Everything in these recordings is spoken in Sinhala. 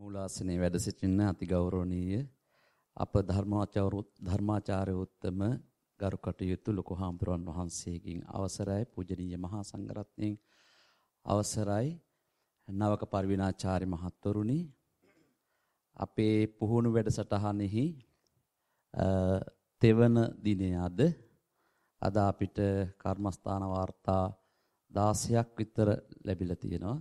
මූලාසනයේ වැඩ සිටින අතිගෞරවනීය අප ධර්මාචාර්ය උත්තම ගරු කටයුතු ලොකු හාමුදුරන් වහන්සේගෙන් අවසරයි පූජනීය මහා සංඝරත්නයන් අවසරයි නවක පරිවිනාචාර්ය මහත්වරුනි අපේ පුහුණු වැඩසටහනෙහි තෙවන දිනේ අද අපිට කර්මස්ථාන වාර්තා 16ක් විතර ලැබිලා තියෙනවා.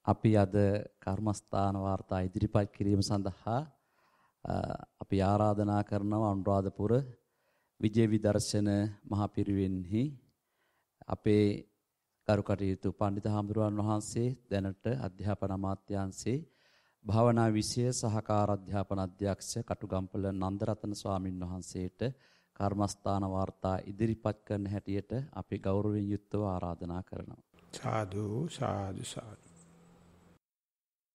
අපි අද කර්මස්ථාන වාර්තා ඉදිරිපත් කිරීම සඳහා අපි ආරාධනා කරනවා අනුරාධපුර විජය විදර්ශන මහා පිරිවෙන්හි අපේ කරු කටයුතු පඬිතු හාමුදුරුවන් වහන්සේ දැනට අධ්‍යාපන අමාත්‍යාංශයේ භාවනා විෂය සහකාර අධ්‍යාපන අධ්‍යක්ෂ කටුගම්පල නන්දරතන ස්වාමින් වහන්සේට කර්මස්ථාන වාර්තා ඉදිරිපත් කරන හැටියට අපි ගෞරවයෙන් යුක්තව ආරාධනා කරනවා. සාදු සාදු සාදු.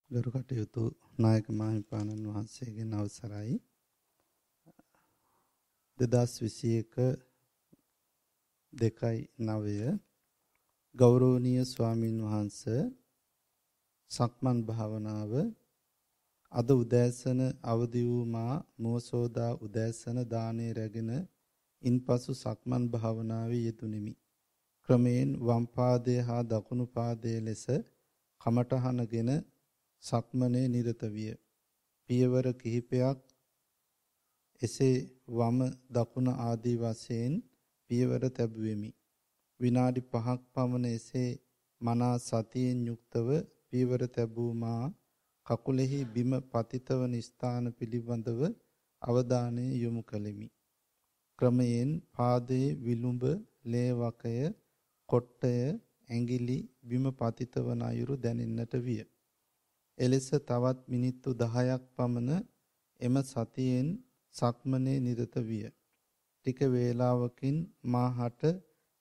ගරු කටයුතු නායක මාහිමිපාණන් වහන්සේගෙන් අවසරයි 2021 2/9 ගෞරවනීය ස්වාමින් වහන්සේ සක්මන් භාවනාව අද උදෑසන අවදි වූ මා මොසෝදා උදෑසන දානේ රැගෙන ඉන්පසු සක්මන් භාවනාවේ යෙදුණෙමි. ක්‍රමයෙන් වම් පාදයේ හා දකුණු පාදයේ ලෙස කමඨහනගෙන සක්මනේ නිරත විය. පියවර කිහිපයක් එසේ වම දකුණ ආදී වශයෙන් පියවර තැබුවෙමි. විනාඩි 5ක් පමණ එසේ මනා සතියෙන් යුක්තව පියවර තැබූ මා කකුලෙහි බිම පතිත වන ස්ථාන පිළිබඳව අවධානය යොමු කළෙමි. ක්‍රමයෙන් පාදයේ විලුඹ, ලේ වකය, කොට්ටය, ඇඟිලි බිම පතිත වන අයුරු දැනෙන්නට විය. එලෙස තවත් මිනිත්තු 10ක් පමණ එම සතියෙන් සක්මනේ නිරත විය. ටික වේලාවකින් මාහට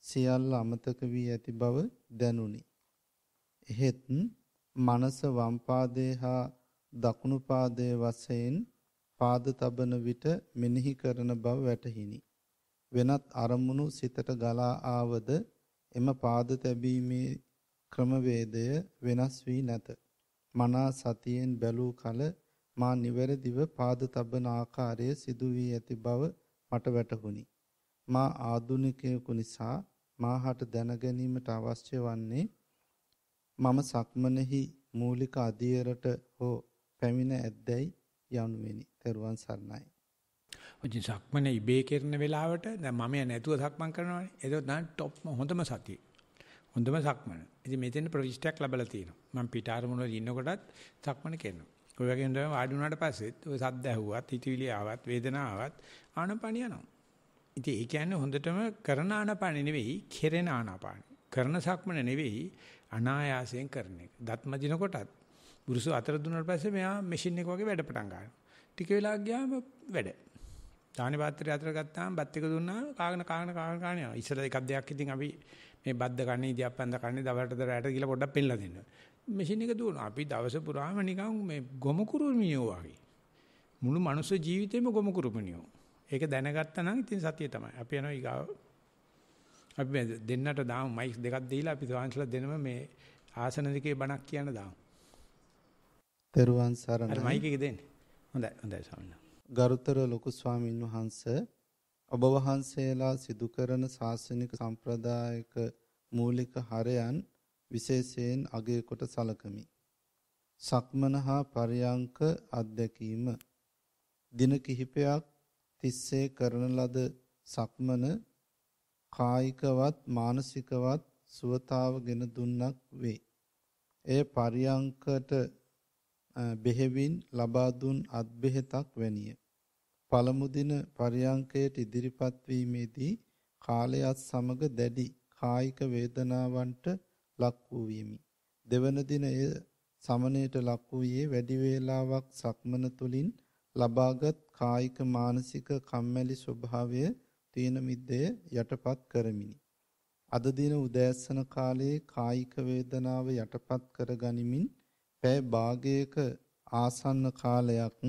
සියල්ල අමතක වී ඇති බව දැනුනි. එහෙත් මනස වම් පාදයේ හා දකුණු පාදයේ වශයෙන් පාද තබන විට මෙනෙහි කරන බව වැටහිනි. වෙනත් අරමුණු සිතට ගලා ආවද එම පාද තැබීමේ ක්‍රමවේදය වෙනස් වී නැත. මනා සතියෙන් බැලූ කල මා නිවැරදිව පාද තබන ආකාරය සිදු වී ඇති බව මට වැටහුණි. මා ආධුනිකයෙකු නිසා මාහට දැන ගැනීමට අවශ්‍ය වන්නේ මම සක්මනෙහි මූලික අධියරට හෝ පැමිණ ඇද්දැයි යනුවෙනි. තෙරුවන් සරණයි. ඔය සක්මනේ ඉබේ කරන වෙලාවට දැන් මම නැතුව සක්මන් කරනවානේ. ඒක තමයි টොප් හොඳම සතිය. හොඳම සක්මන. ඉතින් මෙතෙන් ප්‍රවිෂ්ටයක් ලැබලා තියෙනවා. මම පිට ආරමුණ වල ඉන්නකොටත් සක්මන කරනවා. ඔය වගේ නේද වාඩි වුණාට පස්සෙත් ඔය සද්ද ඇහුවත්, හිතවිලි ආවත්, වේදනාව ආවත් ආනපනිය යනවා. ඉතින් ඒ කියන්නේ හොඳටම කරන ආනපනිය නෙවෙයි, කෙරෙන ආනපනිය. කරන සක්මන නෙවෙයි, අනායාසයෙන් කරන එක. දත්ම දිනකොටත් බුරුසු අතර දුන්නාට පස්සේ මෙයා මැෂින් එක වගේ වැඩ පටන් ගන්නවා. ටික වෙලාවක් ගියාම වැඩ. දානේ පාත්‍රය අතර ගත්තාම බත් එක දුන්නා කාගෙන යනවා. ඉස්සර එකක් දෙයක් ඉතින් අපි මේ බද්ද කන්නේ ඉදියප්පන්ද කන්නේ දවල්ට රැට කියලා පොඩ්ඩක් පෙන්නලා දෙන්න. මැෂින් එක දුවනවා. අපි දවස පුරාම නිකන් මේ ගොමු කුරුමිනියෝ වගේ. මුළු මනුස්ස ජීවිතේම ගොමු කුරුමිනියෝ. ඒක දැනගත්තා නම් ඉතින් සතිය තමයි. අපි යනවා ඊගාව. අපි දෙන්නට දාමු මයික් දෙකක් දීලා අපි ස්වාමීන්වහන්සේලා දෙනම මේ ආසන දෙකේ බණක් කියන දාමු. තෙරුවන් සරණයි. අර මයික් එක දෙන්න. හොඳයි ස්වාමීන්. ගරුතර ලොකු ස්වාමින් වහන්සේ ඔබ වහන්සේලා සිදු කරන ශාසනික සම්ප්‍රදායික මූලික හරයන් විශේෂයෙන් අගය කොට සලකමි. සක්මන හා පරියංක අධ්‍යක්ීම දින කිහිපයක් තිස්සේ කරන ලද සක්මන කායිකවත් මානසිකවත් සුවතාව ගෙන දුන්නක් වේ. එය පරියංකට බෙහෙවින් ලබා දුන් අත්බෙහෙතක් වැනිය. පළමු දින පරියංකයට ඉදිරිපත් වීමේදී කාලයත් සමග දැඩි කායික වේදනාවන්ට ලක් වූ වීමි. දෙවන දින එය සමනයට ලක් වූයේ වැඩි වේලාවක් සක්මන තුලින් ලබාගත් කායික මානසික කම්මැලි ස්වභාවය තීන මිද්දය යටපත් කරමිනි. අද දින උදෑසන කාලයේ කායික වේදනාව යටපත් කර ගනිමින් පැය භාගයක ආසන්න කාලයක්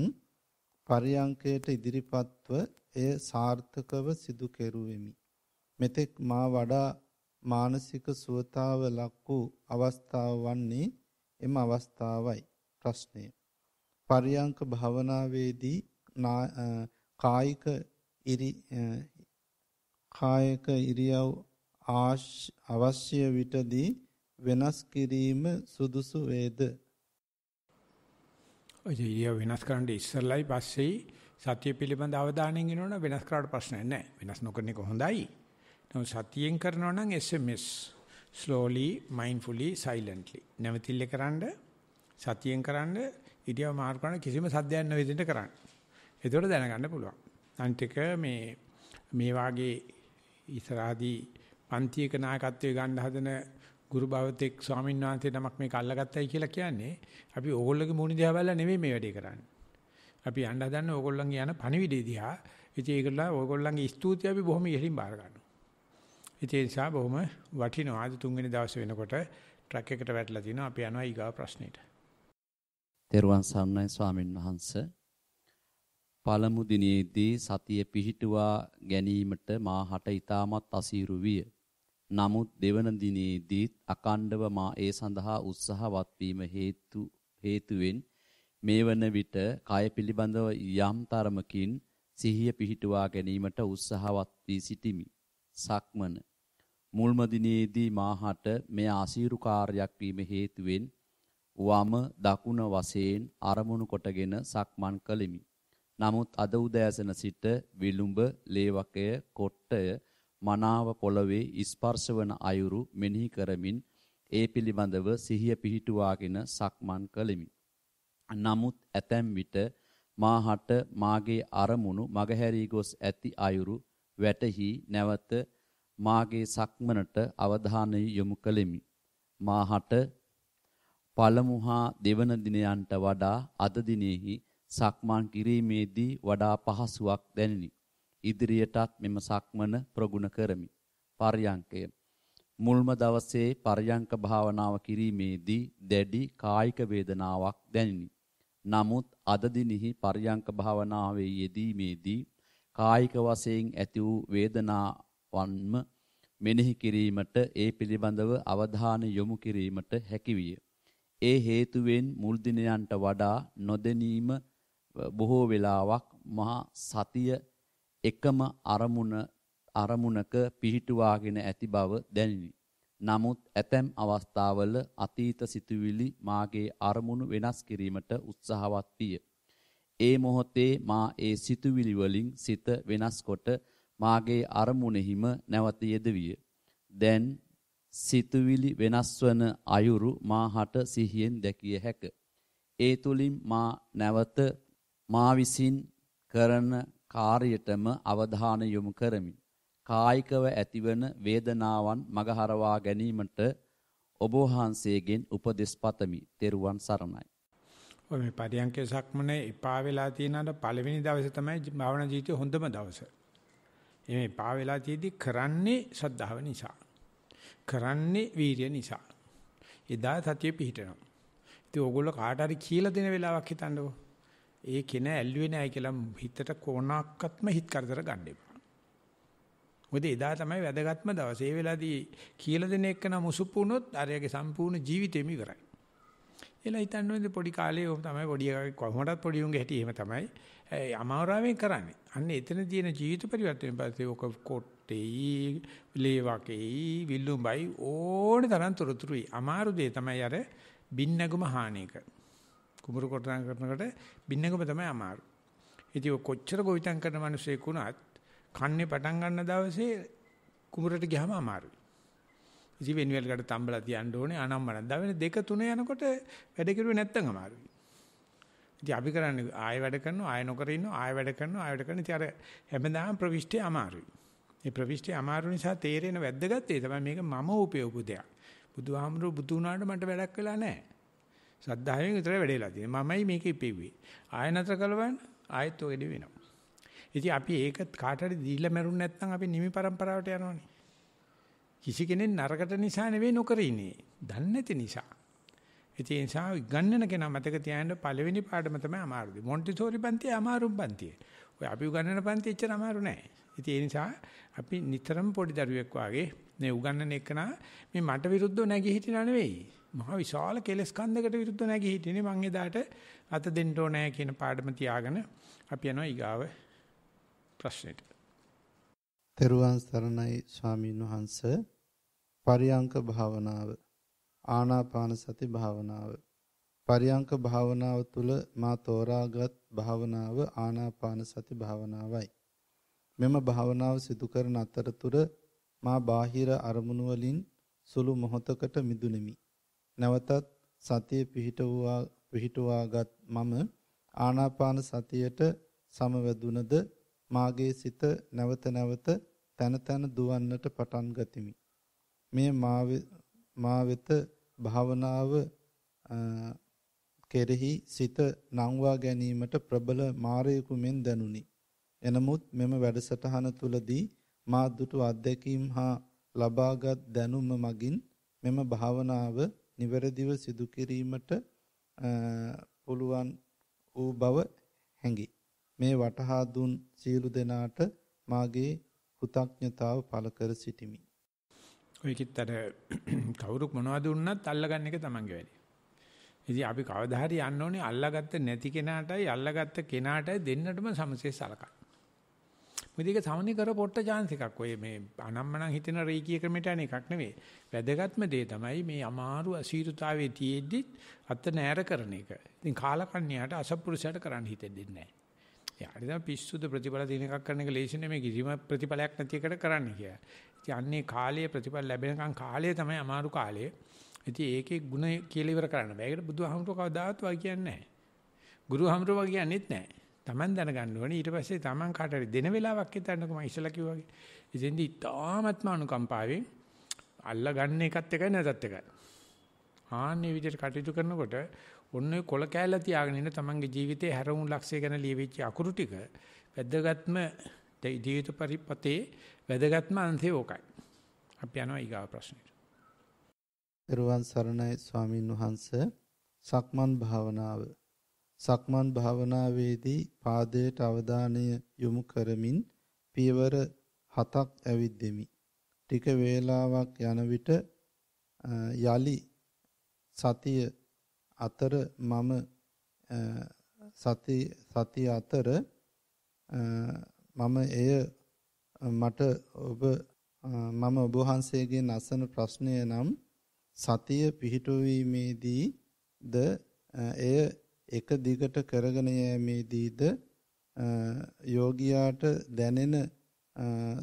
පරියංකයට ඉදිරිපත්ව එය සාර්ථකව සිදු කෙරුවෙමි. මෙතෙක් මා වඩා මානසික සුවතාව ලක් වූ අවස්ථාව වන්නේ එම අවස්ථාවයි. ප්‍රශ්නය. පරියංක භාවනාවේදී කායික ඉරියව් අවශ්‍ය විටදී වෙනස් කිරීම සුදුසු වේද? ඔය ඉරියව් වෙනස් කරන්න ඉස්සෙල්ලයි පස්සේ සතිය පිළිබඳ අවධානයෙන් ඉන්නවනම් වෙනස් කරාට ප්‍රශ්නයක් නැහැ. වෙනස් නොකරන එක හොඳයි. නමුත් සතියෙන් කරනවා නම් SMS slowly mindfully silently නැවතිල්ල කරන්න සතියෙන් කරන්න ඉරියව් මාරු කරන කිසිම සද්දයක් නැවෙදින්න කරන්න. ඒතකොට දැනගන්න පුළුවන්. අනිත් එක මේ වාගේ ඉස්සරහදී පන්තියක නායකත්වයේ ගන්න හදන ගුරු භවතෙක් ස්වාමීන් වහන්සේ නමක් මේක අල්ලගත්තයි කියලා කියන්නේ අපි ඕගොල්ලෝගේ මූණ දිහා බලලා නෙවෙයි මේ වැඩේ කරන්නේ. අපි යන්න හදන්නේ ඕගොල්ලන්ගේ යන පණිවිඩය දිහා. ඉතින් ඒකලා ඕගොල්ලන්ගේ ස්තුතිය අපි බොහොම ඉහළින් බාර ගන්නවා. ඉතින් ඒ නිසා බොහොම වටිනවා. අද තුන්වෙනි දවසේ වෙනකොට ට්‍රක් එකට වැටලා තිනවා. අපි යනවා ඊගාව ප්‍රශ්නෙට. තෙරුවන් සරණයි ස්වාමින් වහන්සේ. පළමු දිනේදී සතිය පිහිටුවා ගැනීමට මාහට ඊටමත් අසීරු විය. නමුත් දෙවන දිනේදීත් අකණ්ඩව මා ඒ සඳහා උත්සාහවත් වීම හේතුවෙන් මේ වන විට කය පිළිබඳව යම් තරමකින් සිහිය පිහිටුවා ගැනීමට උත්සාහවත් වී සිටිමි. සක්මන මුල්ම දිනේදී මාහට මෙය අසීරු කාර්යයක් වීම හේතුවෙන් වම දකුණ වශයෙන් අරමුණු කොටගෙන සක්මන් කළෙමි. නමුත් අද උදෑසන සිට විලුඹ, ලේවකය, කොට්ටය මනාව පොළවේ ස්පර්ශ වන අයුරු මෙනෙහි කරමින් ඒ පිළිබඳව සිහිය පිහිටුවාගෙන සක්මන් කළෙමි. නමුත් ඇතැම් විට මාහට මාගේ අරමුණු මගහැරී ගොස් ඇති අයුරු වැටහි නැවත මාගේ සක්මනට අවධානය යොමු කළෙමි. මාහට පළමු හා දෙවන දිනයන්ට වඩා අද දිනෙහි සක්මන් කිරීමේදී වඩා පහසුවක් දැනිනි. ඉදිරියටත් මෙම සක්මන ප්‍රගුණ කරමි. පර්යංකය මුල්ම දවසේ පර්යංක භාවනාව කිරීමේදී දැඩි කායික වේදනාවක් දැනිනි. නමුත් අද දිනෙහි පර්යංක භාවනාවේ යෙදීමේදී කායික වශයෙන් ඇති වූ වේදනාවන්ම මෙනෙහි කිරීමට ඒ පිළිබඳව අවධානය යොමු කිරීමට හැකිවිය. ඒ හේතුවෙන් මුල් දිනයන්ට වඩා නොදැනීම බොහෝ වෙලාවක් මහා සතිය එකම අරමුණක පිහිටුවාගෙන ඇති බව දැනිනි. නමුත් ඇතැම් අවස්ථාවල අතීත සිතුවිලි මාගේ අරමුණු වෙනස් කිරීමට උත්සාහවත් විය. ඒ මොහොතේ මා ඒ සිතුවිලි වලින් සිත වෙනස්කොට මාගේ අරමුණෙහිම නැවත යෙදවිය. දැන් සිතුවිලි වෙනස්වන අයුරු මාහට සිහියෙන් දැකිය හැක. ඒ තුලින් මා නැවත මා විසින් කරන කාර්යයටම අවධානය යොමු කරමි. කායිකව ඇතිවන වේදනාවන් මගහරවා ගැනීමට ඔබ වහන්සේගෙන් උපදෙස් පතමි. ත්වන් සරණයි. ඔය මේ පරියන්කේ සක්මනේ එපා වෙලා තියෙනාට පළවෙනි දවසේ තමයි භාවනා ජීවිතේ හොඳම දවස. මේ එපා වෙලා තියෙදි කරන්නේ ශ්‍රද්ධාව නිසා. කරන්නේ වීරිය නිසා. එදා සතිය පිහිටනවා. ඉතින් ඕගොල්ලෝ කාට හරි කියලා දෙන වෙලාවක් හිතන්නකෝ. ඒ කෙන ඇල්ලුවේ නැහැ කියලා හිතට කොනක්වත්ම හිත කරදර ගන්න එපා. මොකද එදා තමයි වැදගත්ම දවස. ඒ වෙලාවේදී කියලා දෙන එක නම් මුසුප්පු වුණොත් අරයාගේ සම්පූර්ණ ජීවිතේම ඉවරයි. එලා හිතන්නේ පොඩි කාලේ ඕම තමයි පොඩි එකා කොහොමදත් පොඩි උන්ගේ හැටි එහෙම තමයි. අමාරුවෙන් කරන්නේ. අන්න එතන තියෙන ජීවිත පරිවර්තනය පස්සේ ඔක කොට්ටේයි, ලේවකේයි, විල්ලුඹයි ඕනේ තරම් තොරතුරුයි. අමාරු දේ තමයි අර බින්නගම හානේක. කුඹුරු කොටන කරනකොට බින්නගම තමයි අමාරු. ඉතින් ඔය කොච්චර ගොවිතැන් කරන මිනිස්සෙක් වුණත් කන්නේ පටන් ගන්න දවසේ කුඹුරට ගියාම අමාරුයි. ඉතින් වෙන්වැල් ගාඩ තම්බලා තියන්න ඕනේ අනම්මන. දවනේ 2-3 යනකොට වැඩ කෙරුවේ නැත්තම් අමාරුයි. ඉතින් අපි කරන්නේ ආයෙ වැඩ කරනවා ආයෙ නොකර ඉන්නවා ආයෙ වැඩ කරනවා ආයෙ වැඩ කරනවා. ඉතින් අර හැමදාම ප්‍රවිෂ්ටි අමාරුයි. මේ ප්‍රවිෂ්ටි අමාරු නිසා තේරෙන වැද්දගත් ඒ තමයි මේක මම උපයෝග දෙයක්. බුදුහාමුදුරු බුදු වුණාට මට වැඩක් වෙලා නැහැ. සද්ධායෙන් විතරයි වැඩේලා තියෙන්නේ. මමයි මේක ඉපෙව්වේ. ආයෙ නතර කළවන්න ආයෙත් ඔය දෙ වෙනවා. ඉතින් අපි ඒක කාට හරි දීලා මරුන් නැත්නම් අපි නිමි પરම්පරාවට යනවනේ. කිසි කෙනෙක් නරකට නිසා නෙවෙයි නොකර ඉන්නේ. දන්නේ නැති නිසා. ඒ නිසා ගන්නන කෙනා මතක තියාගන්න පළවෙනි පාඩම තමයි අමාරුයි. මොන්ටිසෝරි පන්තිය අමාරුම පන්තිය. ඔය අපි උගන්නන පන්තිය එච්චර අමාරු නෑ. ඉතින් ඒ නිසා අපි නිතරම පොඩි දරුවෙක් වාගේ මේ උගන්නන එකනා මේ මට විරුද්ධව නැගී හිටිනා නෙවෙයි. මහා විශාල කෙලස් කන්දකට විරුද්ධ නැගී හිටිනේ මං එදාට අත දෙන්න ඕනේ කියන පාඩම තියාගෙන අපි යනවා ඊගාව ප්‍රශ්නෙට. තෙරුවන් සරණයි ස්වාමීන් වහන්ස. පරියංක භාවනාව ආනාපාන සති භාවනාව. පරියංක භාවනාව තුළ මා තෝරාගත් භාවනාව ආනාපාන සති භාවනාවයි. මෙම භාවනාව සිදු කරන අතරතුර මා බාහිර අරමුණු වලින් සුළු මොහොතකට මිදුනිමි. නැවතත් සතිය පිහිටුවාගත් මම ආනාපාන සතියට සමවැදුනද මාගේ සිත නැවත නැවත තන තන දුවන්නට පටන් ගතිමි. මේ මා වෙත භාවනාව කෙරෙහි සිත නංවා ගැනීමට ප්‍රබල මාරයෙකු මෙන් දැනුනි. එනමුත් මෙම වැඩසටහන තුලදී මා දුටු අත්දැකීම් හා ලබාගත් දැනුම මගින් මෙම භාවනාව නිවැරදිව සිදු කිරීමට පුළුවන් වූ බව හැඟේ. මේ වටහා දුන් සියලු දෙනාට මාගේ කෘතඥතාව පළ කර සිටිමි. ඔය කිත්තර කවුරුක් මොනවද දුන්නත් අල්ලගන්න එක තමන්ගේ වැඩේ. ඉතින් අපි කවදා හරි යන්න ඕනේ අල්ලගත්ත නැති කෙනාටයි අල්ලගත්ත කෙනාටයි දෙන්නටම සමසේ සලකන්න. මේක සමනි කර පොට්ට chance එකක්. ඔය මේ අනම්මනම් හිතෙන රේකී ක්‍රමයට යන එකක් නෙවෙයි. වැදගත්ම දේ තමයි මේ අමාරු අසීරුතාවයේ තියෙද්දි අත නෑර කරන එක. ඉතින් කාලකන්ණියට අසපුරුෂයට කරන්න හිතෙන්නේ නැහැ. යාට තමයි පිස්සුද ප්‍රතිඵල දින එකක් කරන එක ලේසි නෙමෙයි කිසිම ප්‍රතිඵලයක් නැති එකට කරන්න කියලා. ඉතින් අන්නේ කාලයේ ප්‍රතිඵල ලැබෙනකන් කාලය තමයි අමාරු කාලය. ඉතින් ඒකේ ಗುಣ කියලා ඉවර කරන්න බෑ. ඒකට බුදුහාමුදුරුවෝ කවදාවත් වා කියන්නේ නැහැ. ගුරුහාමුදුරුවෝ වා කියන්නේත් නැහැ. Taman දැනගන්න ඕනේ ඊට පස්සේ Taman කාට හරි දෙන වෙලාවක් හිතන්නකො මම ඉස්සලා කිව්වා වගේ. ඉතින්දි තාමත්ම අනුකම්පාවෙන් අල්ලා ගන්න එකත් එකයි නැතත් එකයි. ආන්නේ විදිහට කටයුතු කරනකොට ඔන්න ඔය කොල කෑල්ල තියාගෙන ඉන්න Tamanගේ ජීවිතේ හැරවුම් ලක්ෂය ගැන ලියවිච්ච අකුරු ටික වැදගත්ම ජීවිත පරිපතේ වැදගත්ම අන්තය ඕකයි. අපි යනවා ඊගාව ප්‍රශ්නෙට. පෙරවන් සරණයි ස්වාමින් වහන්සේ. සක්මන් භාවනාව. සක්මන් භාවනාවේදී පාදයට අවධානය යොමු කරමින් පියවර 7ක් ඇවිද්දෙමි. ටික වේලාවක් යන විට යලි සතිය අතර මම ඔබ වහන්සේගෙන් අසන ප්‍රශ්නය නම් සතිය පිහිටුවීමේදී ද එය එක දිගට කරගෙන යෑමේදීද යෝගියාට දැනෙන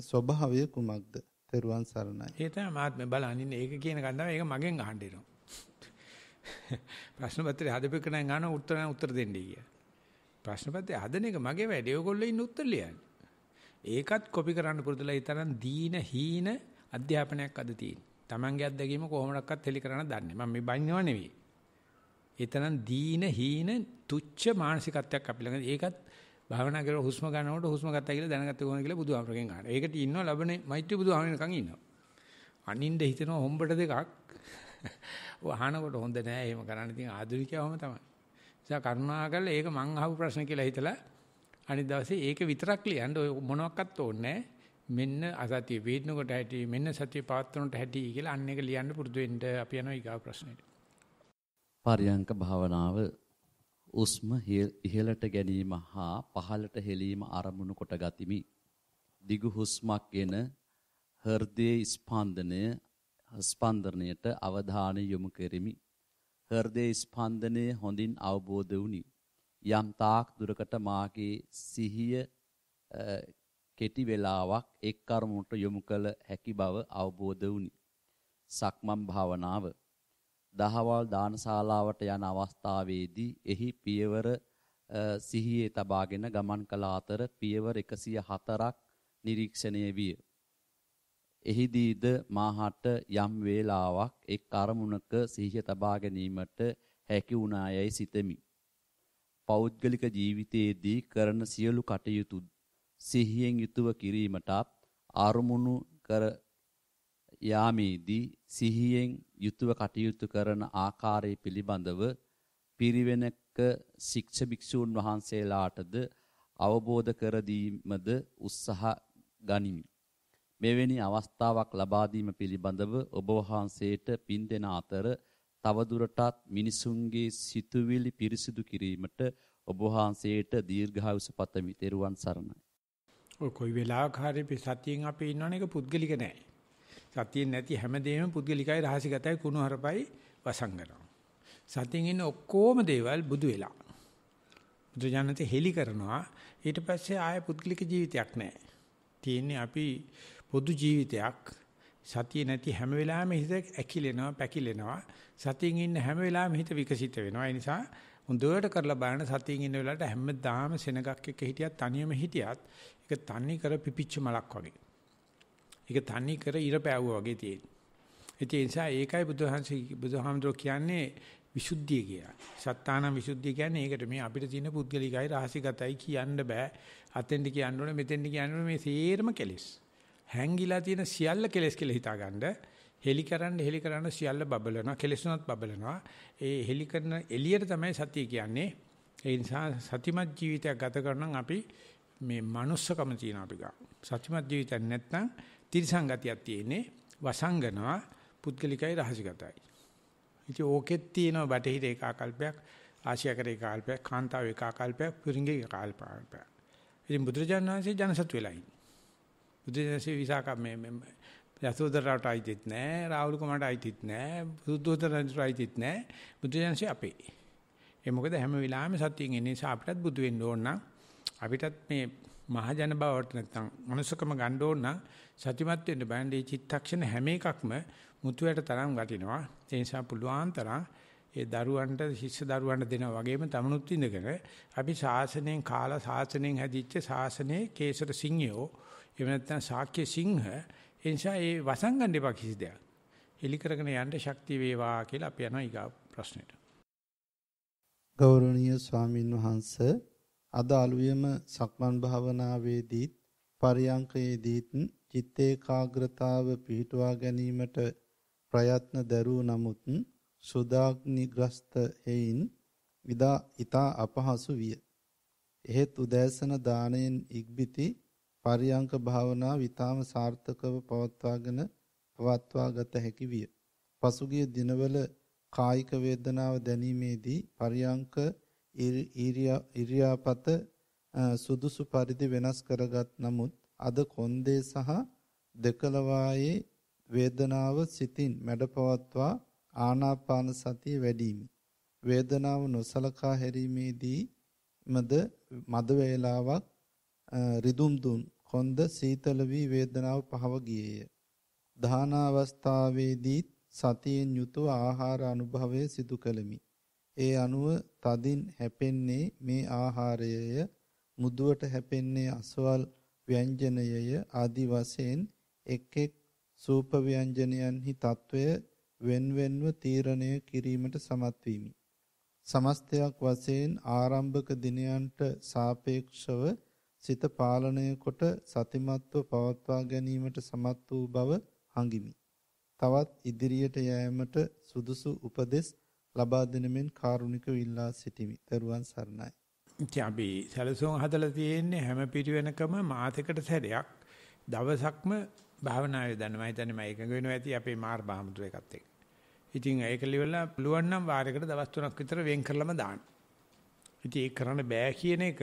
ස්වභාවය කුමක්ද? තෙරුවන් සරණයි. ඒ තමයි මාත් මේ බලන්නේ. ඒක කියන ගන්නවා. ඒක මගෙන් අහන්න එනවා. ප්‍රශ්න පත්‍රය හදපෙන්න ගන්න උත්තර දෙන්නයි කිය. ප්‍රශ්න පත්‍රය හදන එක මගේ වැඩේ. ඔයගොල්ලෝ ඉන්න උත්තර ලියන්න. ඒකත් කොපි කරන්න පුරුදුලා ඒ තරම් දීන හීන අධ්‍යාපනයක් අද තියෙන. Tamange අත්දැකීම කොහොමඩක්වත් හෙලි කරන්න දන්නේ. මම මේ බයින්නව නෙවෙයි. ඒ තරම් දීන හීන තුච්ච මානසිකත්වයක් අපි ළඟ. ඒකත් භාවනා කරලා හුස්ම ගන්නකොට හුස්ම ගත්තා කියලා දැනගත්තේ කොහොමද කියලා බුදුහාමරගෙන් අහනවා. ඒකට ඉන්නවා ලබනේ මෛත්‍රී බුදුහාමරගෙන් ඉන්නවා. අනින්ද හිතෙනවා හොම්බට දෙකක්. වහනකොට හොඳ නෑ. එහෙම කරන්න ඉතින් ආධුනිකයවම තමයි. නිසා කරුණාකරලා ඒක මං අහපු ප්‍රශ්න කියලා හිතලා අනිත් දවසේ ඒක විතරක් ලියන්න ඔය මොනවත් ඕනේ නෑ. මෙන්න අසතිය වේදනකොට ඇති මෙන්න සතිය පවත්වනට ඇති කියලා අන්න එක ලියන්න පුරුදු වෙන්න අපි යනවා ඊගාව ප්‍රශ්නෙට. පරියංක භාවනාව උස්ම ඉහළට ගැනීම හා පහළට හෙලීම අරමුණු කොට ගතිමි. දිගු හුස්මක් ගෙන හෘදයේ ස්පන්දනයට අවධානය යොමු කෙරිමි. හෘදයේ ස්පන්දනය හොඳින් අවබෝධ වුනි. යම් තාක් දුරකට මාගේ සිහිය කෙටි වේලාවක් එක් අරමුණට යොමු කළ හැකි බව අවබෝධ වුනි. සක්මන් භාවනාව දහවල් දානශාලාවට යන අවස්ථාවේදී එහි පියවර සිහියේ තබාගෙන ගමන් කළ අතර පියවර 104ක් නිරීක්ෂණය විය. එහිදීද මාහට යම් වේලාවක් එක් අරමුණක සිහිය තබා ගැනීමට හැකි වුණායයි සිතමි. පෞද්ගලික ජීවිතයේදී කරන සියලු කටයුතු සිහියෙන් යුතුව කිරීමටත් අරමුණු කර යාමේදී සිහියෙන් යුතුව කටයුතු කරන ආකාරය පිළිබඳව පිරිවෙනක ශික්ෂ භික්ෂූන් වහන්සේලාටද අවබෝධ කර දීමද උත්සාහ ගනිමි. මෙවැනි අවස්ථාවක් ලබා දීම පිළිබඳව ඔබ වහන්සේට පින් දෙන අතර තවදුරටත් මිනිසුන්ගේ සිතුවිලි පිරිසිදු කිරීමට ඔබ වහන්සේට දීර්ඝායුෂ පතමි. තෙරුවන් සරණයි. ඔය කොයි වෙලාවක හරි අපි සතියෙන් අපි ඉන්නවනේ ඒක පුද්ගලික නෑ. සතියෙන් නැති හැමදේම පුද්ගලිකයි රහසිගතයි කුණුහරුපයි වසංගනවා. සතියෙන් ඉන්න ඔක්කොම දේවල් බුදු වෙලා. බුදුජානක හෙලි කරනවා. ඊට පස්සේ ආය පුද්ගලික ජීවිතයක් නෑ. තියෙන්නේ අපි පොදු ජීවිතයක්. සතිය නැති හැම වෙලාවෙම හිත ඇකිලෙනවා, පැකිලෙනවා. සතියෙන් ඉන්න හැම වෙලාවෙම හිත විකසිත වෙනවා. ඒ නිසා හොඳට කරලා බලන්න සතියෙන් ඉන්න වෙලාවට හැමදාම සෙනගක් එක්ක හිටියත් තනියම හිටියත් ඒක තනි කර පිපිච්ච මලක් වගේ. ඒක තනි කර ඉර පෑවුවා වගේ තියෙන. ඒ නිසා ඒකයි බුදුහාමුදුරුවෝ කියන්නේ විසුද්ධිය කියලා. සත්තාන විසුද්ධිය කියන්නේ ඒකට මේ අපිට තියෙන පුද්ගලිකයි රහසිගතයි කියන්න බෑ. අතෙන්ද කියන්න ඕනේ මෙතෙන්ද කියන්න ඕනේ මේ සේරම කෙලෙස්. හැංගිලා තියෙන සියල්ල කෙලෙස් කියලා හිතාගන්න. හෙලි කරන්න සියල්ල බබලනවා. කෙලෙස්ුණත් බබලනවා. ඒ හෙලි කරන එළියට තමයි සතිය කියන්නේ. ඒ නිසා සතිමත් ජීවිතයක් ගත කරනම් අපි මේ manussකම තියෙන අපි ගා. සත්‍යමත් ජීවිතයක් නැත්නම් තිරසංගතියක් තියෙන්නේ වසංගනවා පුද්ගලිකයි රහසිගතයි. ඉතින් ඕකෙත් තියෙනවා බටහිර ඒකාකල්පයක්, ආසියාකර ඒකාකල්පයක්, කාන්තාව ඒකාකල්පයක්, පුරිංගේ ඒකාකල්පයක්. ඉතින් බුදුරජාණන් වහන්සේ ජනසතු වෙලා ඉන්නේ. බුදුරජාණන්සේ විසාක මේ යසෝදරාට අයිතිත් නැහැ, රාහුල කුමාරට අයිතිත් නැහැ, බුදුදහමට අයිතිත් නැහැ. බුදුරජාණන්සේ අපේ. ඒ මොකද හැම වෙලාවෙම සත්‍යයෙන් ඉන්න නිසා අපිටත් බුදු වෙන්න ඕන නම් අපිටත් මේ මහජන බවට නැත්තම් මනුස්සකම ගන්න ඕන නම් සත්‍යමත් වෙන්න බෑනේ. චිත්තක්ෂණ හැම එකක්ම මුතුයට තරම් වටිනවා. ඒ නිසා පුළුවන් තරම් ඒ දරුවන්ට ශිෂ්‍ය දරුවන්ට දෙනවා වගේම තමනුත් ඉඳගෙන අපි ශාසනයෙන් කාලා ශාසනයෙන් හැදිච්ච ශාසනයේ කේසර සිංහයෝ එහෙම නැත්නම් ශාක්‍ය සිංහ. ඒ නිසා ඒ වසංගන්න එපා කිසි දෙයක්. එලි කරගෙන යන්න ශක්තිය වේවා කියලා අපි යනවා ඊගා ප්‍රශ්නෙට. ගෞරවනීය ස්වාමින් වහන්සේ අද අලුයම සක්මන් භාවනාවේදීත් පරියංකයේදීත් චිත්ත ඒකාග්‍රතාව පිහිටුවා ගැනීමට ප්‍රයත්න දරූ නමුත් සුදාග්නිග්‍රස්ත හේයින් ඊතා අපහසු විය. එහෙත් උදෑසන දාණයෙන් ඉක්බිති පරියංක භාවනාව ඊටම සාර්ථකව පවත්වා ගත හැකි විය. පසුගිය දිනවල කායික වේදනාව දැනීමේදී පරියංක ඉරියාපත සුදුසු පරිදි වෙනස් කරගත් නමුත් අද කොන්දේ සහ දෙකලවායේ වේදනාව සිතින් මැඩපවත්වා ආනාපාන සතිය වැඩිමි. වේදනාව නොසලකා හැරීමේදී මද වේලාවක් රිදුම් දුන් කොන්ද සීතල වී වේදනාව පහව ගියේය. ධාන අවස්ථාවේදී සතියෙන් යුතුව ආහාර අනුභවය සිදු කළෙමි. ඒ අනුව තදින් හැපෙන්නේ මේ ආහාරයය, මුදුවට හැපෙන්නේ අසවල් ව්‍යංජනයය ආදි වශයෙන් එක් එක් සූප ව්‍යංජනයන්හි తත්වය වෙන්වෙන්ව තීරණය කිරීමට සමත් වීමි. සමස්තයක් වශයෙන් ආරම්භක දිනයන්ට සාපේක්ෂව සිත පාලනය කොට සතිමත්ව පවත්වා ගැනීමට සමත් වූ බව හඟිමි. තවත් ඉදිරියට යෑමට සුදුසු උපදෙස් ලබා දෙන මෙන් කාරුණිකව ඉල්ලා සිටිමි. ත්වන් සරණයි. ඉතින් අපි සැලසුම් හදලා තියෙන්නේ හැම පිරිවෙනකම මාසයකට සැරයක් දවසක්ම භාවනාවේ දන්නවා. හිතන්නේ මම එකඟ වෙනවා ඇති අපේ මාර් බාමුදුර එකත් එක්ක. ඉතින් ඒක liverලා පුළුවන් නම් වාරයකට දවස් 3ක් විතර වෙන් කරලම දාන්න. ඉතින් ඒක කරන්න බෑ කියන එක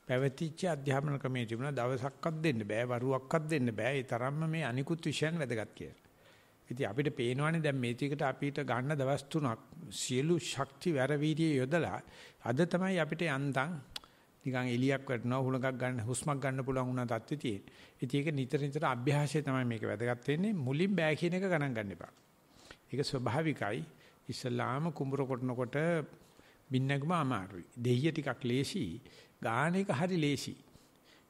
පැවතිච්ච අධ්‍යාපන ක්‍රමයේ තිබුණා. දවසක්වත් දෙන්න බෑ, වරුවක්වත් දෙන්න බෑ. ඒ තරම්ම මේ අනිකුත් විෂයන් වැදගත් කියලා. ඉතින් අපිට පේනවනේ දැන් මේ ටිකට අපිට ගන්න දවස් 3ක් සියලු ශක්ති වැරවීර්යය යොදලා අද තමයි අපිට යන්තම් නිකන් එලියක් වටනවා හුලඟක් ගන්න හුස්මක් ගන්න පුළුවන් වුණා තත්ත්වෙ තියෙන්නේ. ඉතින් ඒක නිතර අභ්‍යාසය තමයි මේක වැදගත් වෙන්නේ. මුලින් බෑ කියන එක ගණන් ගන්න එපා. ඒක ස්වභාවිකයි. ඉස්ලාම කුඹුර කොටනකොට බින්නගම අමාරුයි. දෙහිය ටිකක් ලේසි, ගාන එක හරි ලේසි.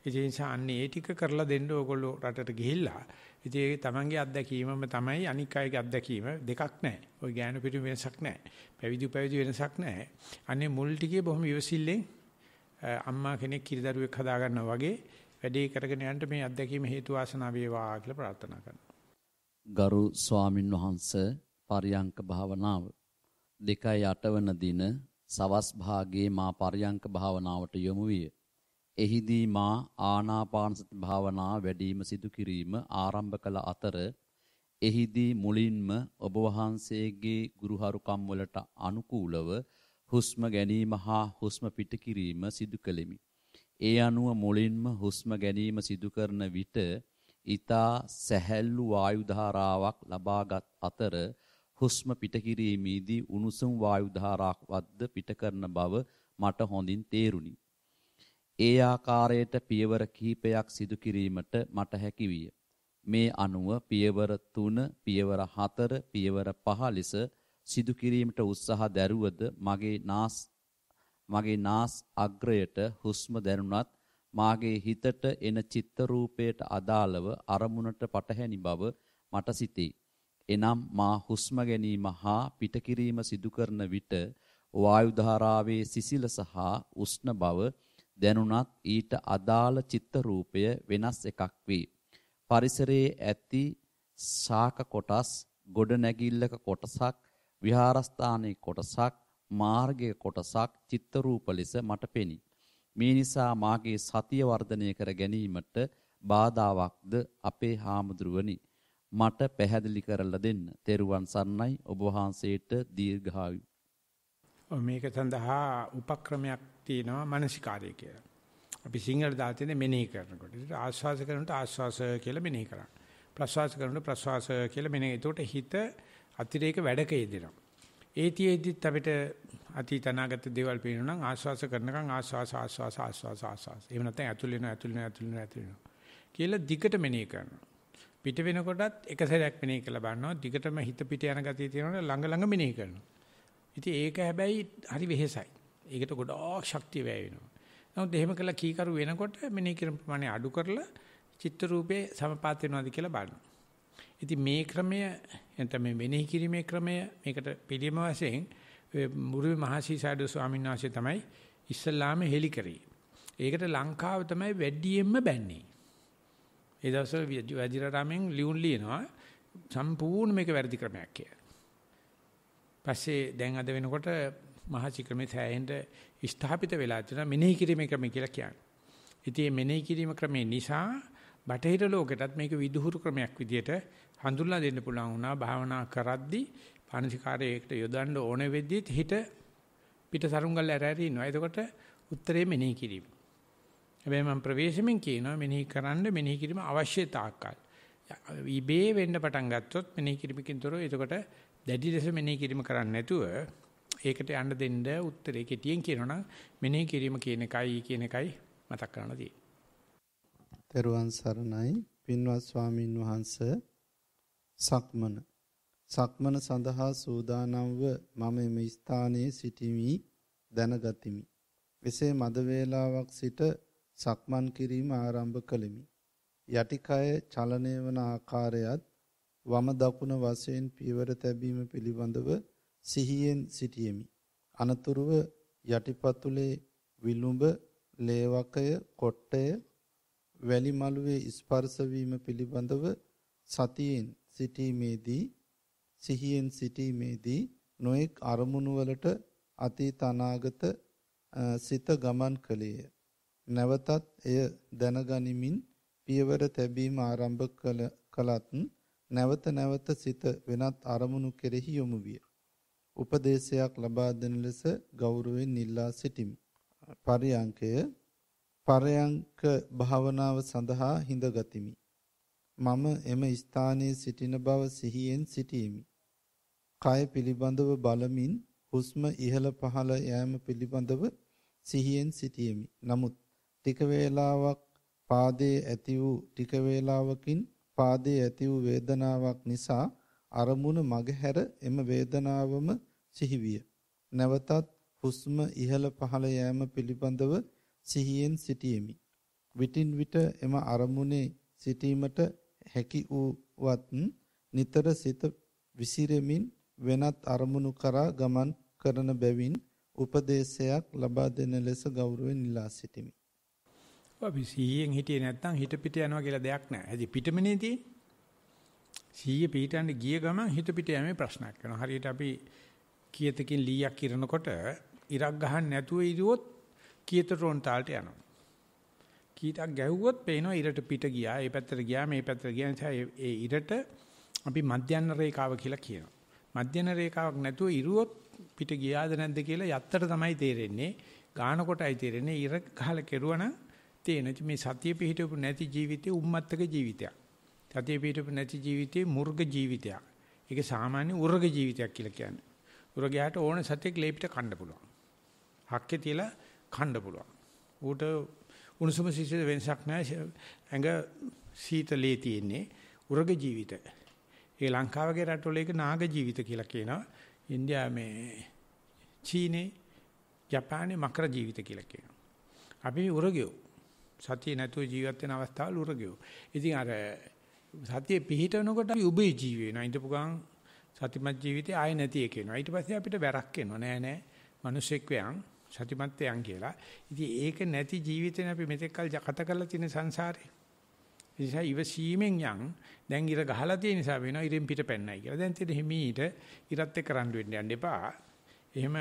ඒ නිසා අන්නේ ඒ ටික කරලා දෙන්න ඕගොල්ලෝ රටට ගිහිල්ලා ඉතින් ඒ තමන්ගේ අත්දැකීමම තමයි අනික් අයගේ අත්දැකීම දෙකක් නැහැ. ওই ඥාන පිටු වෙනසක් නැහැ. පැවිදි වෙනසක් නැහැ. අනේ මුල් ටිකේ බොහොම ඉවසිල්ලෙන් අම්මා කෙනෙක් කිරිදරුවෙක් හදා ගන්නවා වගේ වැඩේ කරගෙන යන්න මේ අත්දැකීම හේතු වාසනා වේවා කියලා ප්‍රාර්ථනා කරනවා. ගරු ස්වාමින් වහන්සේ පරියංක භාවනාව 2:08 වන දින සවස් භාගයේ මා පරියංක භාවනාවට යොමු විය. එහිදී මා ආනාපානසති භාවනාව වැඩිම සිදු කිරීම ආරම්භ කළ අතර එහිදී මුලින්ම ඔබ වහන්සේගේ ගුරුහරුකම් වලට අනුකූලව හුස්ම ගැනීම හා හුස්ම පිට කිරීම සිදු කළෙමි. ඒ අනුව මුලින්ම හුස්ම ගැනීම සිදු කරන විට ඊතා සැහැල්ලු වායු ධාරාවක් ලබාගත් අතර හුස්ම පිට කිරීමේදී උණුසුම් වායු ධාරාවක්ද පිට කරන බව මට හොඳින් තේරුණි. ඒ ආකාරයට පියවර කිහිපයක් සිදු කිරීමට මට හැකි විය. මේ අනුව පියවර 3, පියවර 4, පියවර 5 ලෙස සිදු කිරීමට උත්සාහ දැරුවද මගේ නාස් අග්‍රයට හුස්ම දැනුණත් මාගේ හිතට එන චිත්ත රූපයට අදාළව අරමුණට පටහැනි බව මට සිතේ. එනම් මා හුස්ම ගැනීම හා පිට කිරීම සිදු කරන විට වායු ධාරාවේ සිසිලස හා උෂ්ණ බව දැනුණත් ඊට අදාළ චිත්ත රූපය වෙනස් එකක් වේ. පරිසරයේ ඇති ශාක කොටස්, ගොඩනැගිල්ලක කොටසක්, විහාරස්ථානයේ කොටසක්, මාර්ගයේ කොටසක් චිත්ත රූප ලෙස මට පෙනී. මේ නිසා මාගේ සතිය වර්ධනය කර ගැනීමට බාධාවක්ද අපේ හාමුදුරුවනි. මට පැහැදිලි කරලා දෙන්න. තෙරුවන් සරණයි. ඔබ වහන්සේට දීර්ඝායු. මේක සඳහා උපක්‍රමයක් තියෙනවා මානසිකාරය කියලා. අපි සිංහල දාතේ මෙනෙහි කරනකොට ආස්වාස කරනකොට ආස්වාස කියලා මෙනෙහි කරා. ප්‍රස්වාස කරනකොට ප්‍රස්වාස කියලා මෙනෙහි. ඒකට හිත අතිරේක වැඩක යෙදෙනවා. ඒතිෙදිත් අපිට අතීත අනාගත දේවල් පේනවා නම් ආස්වාස කරනකම් ආස්වාස ආස්වාස ආස්වාස ආස්වාස. එහෙම නැත්නම් ඇතුල් වෙනවා කියලා දිගට මෙනෙහි කරනවා. පිට වෙනකොටත් එක සැරයක් මෙනෙහි කරලා බලනවා. දිගටම හිත පිට යන ගතිය තියෙනවනේ ළඟ මෙනෙහි කරනවා. ඉතින් ඒක හැබැයි හරි වෙහෙසයි. ඒකට ගොඩාක් ශක්තිය වැය වෙනවා. නමුත් එහෙම කළා කීකරු වෙනකොට මෙනෙහි කරන ප්‍රමාණය අඩු කරලා චිත්ත රූපේ සමපාත වෙනවාද කියලා බලනවා. ඉතින් මේ ක්‍රමය එතන මේ මෙනෙහි කිරීමේ ක්‍රමය මේකට පිළිම වශයෙන් මුරුවේ මහසීසාරද ස්වාමීන් වහන්සේ තමයි ඉස්ලාම හෙලි කරේ. ඒකට ලංකාව තමයි වැඩියෙන්ම බැන්නේ. ඒ දවස්වල වජිරාරාමෙන් ලියුම් ලියනවා සම්පූර්ණ මේක වැරදි ක්‍රමයක් කියලා. පස්සේ දැන් අද වෙනකොට මහසි ක්‍රමයේ සෑහෙන්න ස්ථාපිත වෙලා තියෙනවා මෙනෙහි කිරීමේ ක්‍රමය කියලා කියන්නේ. ඉතින් මේ මෙනෙහි කිරීම ක්‍රමේ නිසා බටහිර ලෝකෙටත් මේක විදුහුරු ක්‍රමයක් විදියට හඳුන්ලා දෙන්න පුළුවන් වුණා. භාවනා කරද්දී පානිසිකාරයේකට යොදන්න ඕන වෙද්දිත් හිත පිට සරුංගල් ඇරෑරි ඉන්නවා. එතකොට උත්තරේ මෙනෙහි කිරීම. හැබැයි මම ප්‍රවේශමෙන් කියනවා මෙනෙහි කරන්න මෙනෙහි කිරීම අවශ්‍යතාවකල්. ඉබේ වෙන්න පටන් ගත්තොත් මෙනෙහි කිරීමකින් තොරව එතකොට දැඩි ලෙස මෙනෙහි කිරීම කරන්නේ නැතුව ඒකට යන්න දෙන්න උත්තරේ කෙටියෙන් කියනවනම් මෙනෙහි කිරීම කියන එකයි මතක් කරන්න තියෙන්නේ. තෙරුවන් සරණයි පින්වත් ස්වාමින් වහන්සේ. සක්මන සඳහා සූදානම්ව මම මේ ස්ථානයේ සිටිමි දැනගතිමි. එසේ මද වේලාවක් සිට සක්මන් කිරීම ආරම්භ කළෙමි. යටිකය චලනය වන ආකාරයත් වම දකුණ වශයෙන් පියවර තැබීම පිළිබඳව සිහියෙන් සිටියෙමි. අනතුරුව යටිපතුලේ විලුඹ, ලේවකය, කොට්ටය, වැලි මළුවේ ස්පර්ශ වීම පිළිබඳව සිහියෙන් සිටීමේදී නොඑක් අරමුණු වලට අතීත අනාගත සිත ගමන් කළේය. නැවතත් එය දැනගනිමින් පියවර තැබීම ආරම්භ කළත් නැවත සිත වෙනත් අරමුණු කෙරෙහි යොමු විය. උපදේශයක් ලබා දෙන ලෙස ගෞරවයෙන් ඉල්ලා සිටිමි. පරයන්ක භාවනාව සඳහා හිඳගතිමි. මම එම ස්ථානයේ සිටින බව සිහියෙන් සිටීමි. කය පිළිබඳව බලමින් හුස්ම ඉහළ පහළ යෑම පිළිබඳව සිහියෙන් සිටීමි. නමුත් ටික වේලාවකින් පාදයේ ඇති වූ වේදනාවක් නිසා අරමුණ මගහැර එම වේදනාවම සිහිවිය. නැවතත් හුස්ම ඉහළ පහළ යෑම පිළිබඳව සිහියෙන් සිටීමි. විටින් විට එම අරමුණේ සිටීමට හැකි වූවත් නිතර සිත විසිරෙමින් වෙනත් අරමුණු කරා ගමන් කරන බැවින් උපදේශයක් ලබා දෙන ලෙස ගෞරවයෙන් ඉල්ලා සිටිමි. අපි සිහියෙන් හිටියේ නැත්නම් හිත පිට යනවා කියලා දෙයක් නැහැ. ඇයි පිටමනේ තියෙන්නේ? සිහිය පිටන්න ගිය ගමන් හිත පිට යෑමේ ප්‍රශ්නයක් වෙනවා. හරියට අපි කීයතකින් ලීයක් කිරනකොට ඉරක් ගහන්න නැතුව ඉරුවොත් කීයට රෝන් තාලට යනවා. කීටක් ගැහුවොත් පේනවා ඉරට පිට ගියා, ඒ පැත්තට ගියා, මේ පැත්තට ගියා. ඒ ඉරට අපි මධ්‍යන්න රේඛාව කියලා කියනවා. මධ්‍යන්න රේඛාවක් නැතුව ඉරුවොත් පිට ගියාද නැද්ද කියලා යත්තට තමයි තේරෙන්නේ. ගාන කොටයි තේරෙන්නේ. ඉර ගහලා කෙරුවනම් තේන මේ සතිය පිහිටවපු නැති ජීවිතේ උම්මත්තක ජීවිතයක්. සතිය පිහිටවපු නැති ජීවිතේ මුර්ග ජීවිතයක්. ඒක සාමාන්‍ය උර්ග ජීවිතයක් කියලා කියන්නේ. උර්ගයාට ඕන සතෙක් ලේපිට කන්න පුළුවන්. හක්කේ තියලා කන්න පුළුවන්. ඌට උණුසුම සිසිල වෙනසක් නැහැ. ඇඟ සීතලේ තියෙන්නේ උර්ග ජීවිත. ඒ ලංකාවගේ රටවල ඒක නාග ජීවිත කියලා කියනවා. ඉන්දියාවේ චීනේ ජපානයේ මකර ජීවිත කියලා කියනවා. අපි උර්ගයෝ සතිය නැතුව ජීවත් වෙන අවස්ථාවල උර්ගයෝ. ඉතින් අර සතිය පිහිටවනකොට අපි උබේ ජීව වෙනවා. ඉඳපු ගමන් සතිමත් ජීවිතේ ආය නැති එක එනවා. ඊට පස්සේ අපිට වැරක් එනවා. නෑ මිනිස්සෙක් වෙයන් සතිමත් වෙයන් කියලා. ඉතින් ඒක නැති ජීවිතේ අපි මෙතෙක් කල් ගත කරලා තියෙන සංසාරේ. ඒ නිසා ඉවසීමෙන් යන් දැන් ඉර ගහලා තියෙන නිසා වෙනවා ඉරෙන් පිට පැන්නයි කියලා. දැන් තියෙන හිමීට ඉරත් එක්ක රණ්ඩු වෙන්න යන්න එපා. එහෙම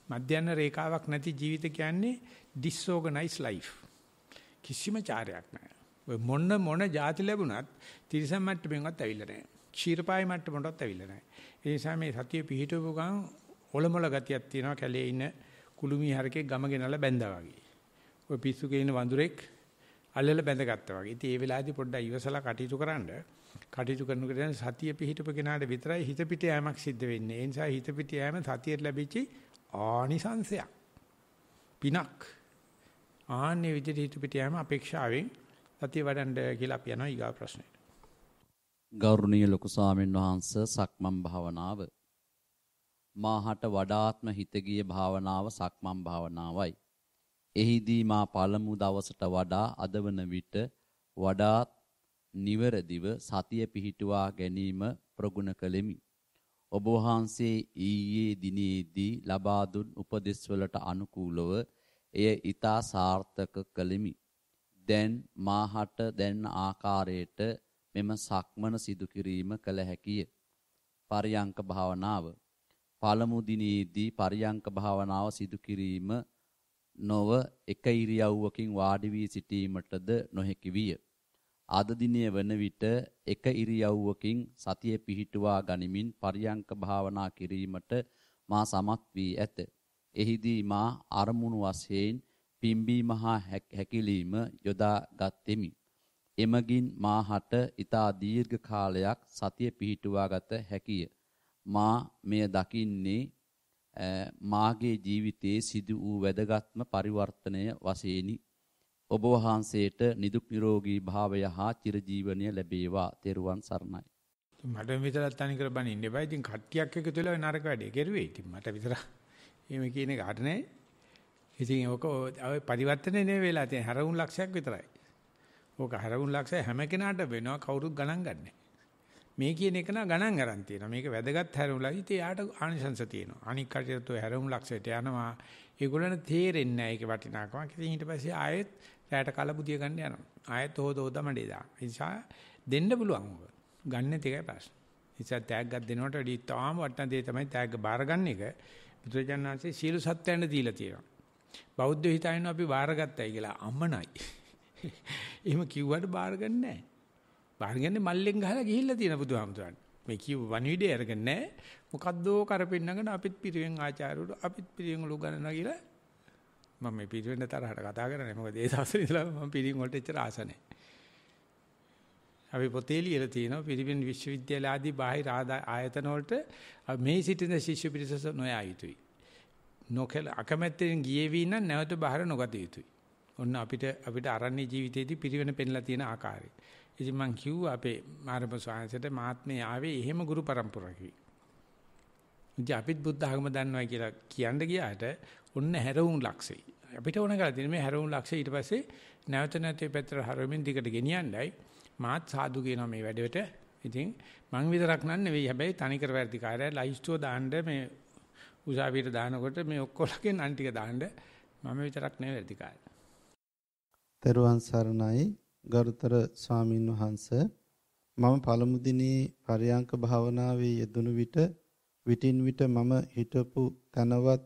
මධ්‍යන්න රේඛාවක් නැති ජීවිත කියන්නේ disorganized life. කිසිම චාරයක් නැහැ. ඔය මොන જાති ලැබුණත් තිරිසන් මට්ටමෙන්වත් ඇවිල්ලා නැහැ. ක්ෂීරපායි මට්ටමකටවත් ඇවිල්ලා නැහැ. ඒ නිසා මේ සතිය පිහිටවපු ගමන් ඔලොමල ගතියක් තියෙනවා. කැලේ ඉන්න කුළුමී හරකෙක් ගම ගෙනල්ලා බැඳා වගේ. ඔය පිස්සුගේ ඉන්න වඳුරෙක් අල්ලලා බැඳගත්තා වගේ. ඉතින් ඒ වෙලාවේදී පොඩ්ඩක් ඉවසලා කටයුතු කරනකොට සතිය පිහිටපු කෙනාට විතරයි හිත පිට යෑමක් සිද්ධ වෙන්නේ. ඒ නිසා හිත පිට යෑම සතියට ලැබිච්ච ආනිසංශයක්. පිනක්. ආන්නේ විදිහට හිත පිට යෑම අපේක්ෂාවෙන් සතිය වඩන්න කියලා අපි යනවා ඊගා ප්‍රශ්නෙට. ගෞරවනීය ලොකු ස්වාමීන් වහන්සේ සක්මන් භාවනාව මාහට වඩාත්ම හිතගිය භාවනාව සක්මන් භාවනාවයි. එහිදී මා පළමු දවසට වඩා අද වන විට වඩාත් නිවරදිව සතිය පිහිටුවා ගැනීම ප්‍රගුණ කළෙමි. ඔබ වහන්සේ ඊයේ දිනේදී ලබා දුන් උපදෙස් වලට අනුකූලව එය ඊතා සාර්ථක කළෙමි. දැන් මාහට දැන් ආකාරයට මෙම සක්මන සිදු කිරීම කළ හැකිය. පරියංක භාවනාව පළමු දිනේදී පරියංක භාවනාව සිදු කිරීම නොව එක ඉරියව්වකින් වාඩි වී සිටීමටද නොහැකි විය. අද දිනේ වන විට එක ඉරියව්වකින් සතිය පිහිටුවා ගනිමින් පරියංක භාවනා කිරීමට මා සමත් වී ඇත. එහිදී මා අරමුණු වශයෙන් පිම්බීම හා හැකිලීම යොදා ගත්ෙමි. එමගින් මාහට ඊතා දීර්ඝ කාලයක් සතිය පිහිටුවා ගත හැකිය. මා මෙය දකින්නේ මාගේ ජීවිතයේ සිදු වූ වැදගත්ම පරිවර්තනය වශයෙනි. ඔබ වහන්සේට නිදුක් නිරෝගී භාවය හා චිරජීවනය ලැබේවා. තෙරුවන් සරණයි. මට විතරක් තනි කර බනින්න එපා. ඉතින් කට්ටියක් එකතු වෙලා නරක වැඩේ කරුවේ. ඉතින් මට විතර එහෙම කියන එක හරිය නෑ. ඉතින් ඔක ඔය පරිවර්තනේ නේ වෙලා තියෙන හැරවුන් ලක්ෂයක් විතරයි. ඕක හැරවුන් ලක්ෂය හැම කෙනාට වෙනවා කවුරුත් ගණන් ගන්නෑ. මේ කියන එක නා ගණන් අරන් තියෙනවා. මේක වැදගත් හැරවුලා. ඉතින් යාට ආනිසංස තියෙනවා. අනික් කටියට ඔය හැරවුන් ලක්ෂයට යනවා. ඒගොල්ලන්ට තේරෙන්නේ නැහැ ඒක වටිනාකමක්. ඉතින් ඊට පස්සේ ආයෙත් රැයට කලබුදිය ගන්න යනවා. ආයෙත් හොද මඩේ දාන. ඒ නිසා දෙන්න පුළුවන් ඕක. ගන්න තියයි ප්‍රශ්න. ඉතින් තෑග්ගක් දෙනකොට වැඩි තාම වටින දේ තමයි තෑග්ග බාරගන්න එක. බුදුරජාණන්සේ සීල සත්‍යයන්ට දීලා තියෙනවා. බෞද්ධ හිතයින අපි බාරගත්තයි කියලා අම්මනයි. එහෙම කිව්වට බාරගන්නේ නැහැ. බාරගන්නේ මල්ලෙන් ගහලා ගිහිල්ලා තියෙන බුදුහාමුදුරන්. මේ කිව්ව වණවිඩේ අරගෙන නැහැ. මොකද්දෝ කරපින්නගෙන අපිත් පිරිවෙන් ආචාර්යවරු අපිත් පිරිවෙන් ලු ගන්නවා කියලා මම මේ පිරිවෙන් තරහට කතා කරන්නේ. මොකද ඒ දවස්වල ඉඳලා මම පිරිවෙන් වලට එච්චර ආස නැහැ. අපි පොතේ ලියලා තියෙනවා පිරිවෙන් විශ්වවිද්‍යාල ආදී බාහිර ආයතන වලට මේ සිටින ශිෂ්‍ය පිරිස නොයා යුතුයි. නොකල අකමැත්තෙන් ගියේ වී නම් නැවත බාහිර නොගත යුතුයි. ඔන්න අපිට අරණ්‍ය ජීවිතයේදී පිරිවෙන පෙන්ලා තියෙන ආකාරය. ඉතින් මං කිව්වා අපේ මාරප ස්වාමීන්ට මාත්මේ ආවේ එහෙම ගුරු පරම්පරාවකි. ඉතින් අපිත් බුද්ධ ආගම දන්නවා කියලා කියන්න ගියාට ඔන්න හැරවුන් ලක්ෂයි. අපිට ඕන කරලා තියෙන මේ හැරවුන් ලක්ෂය ඊට පස්සේ නැවත නැතේ පැත්තට හරවමින් දිගට ගෙනියන්නයි මාත් සාදු කියනවා මේ වැඩේට. ඉතින් මං විතරක් නන් නෙවෙයි හැබැයි තනිකර වැඩි කාර්යය ලයිස්ට්ුව දාන්න මේ උසාවියට දානකොට මේ ඔක්කොලගේ නන් ටික දාන්න මම විතරක් නෙවෙයි වැඩි කාර්යය. තෙරුවන් සරණයි ගරුතර ස්වාමින් වහන්සේ මම පළමු දිනේ පරියංක භාවනාවේ යෙදුණු විට විටින් විට මම හිටපු තනවත්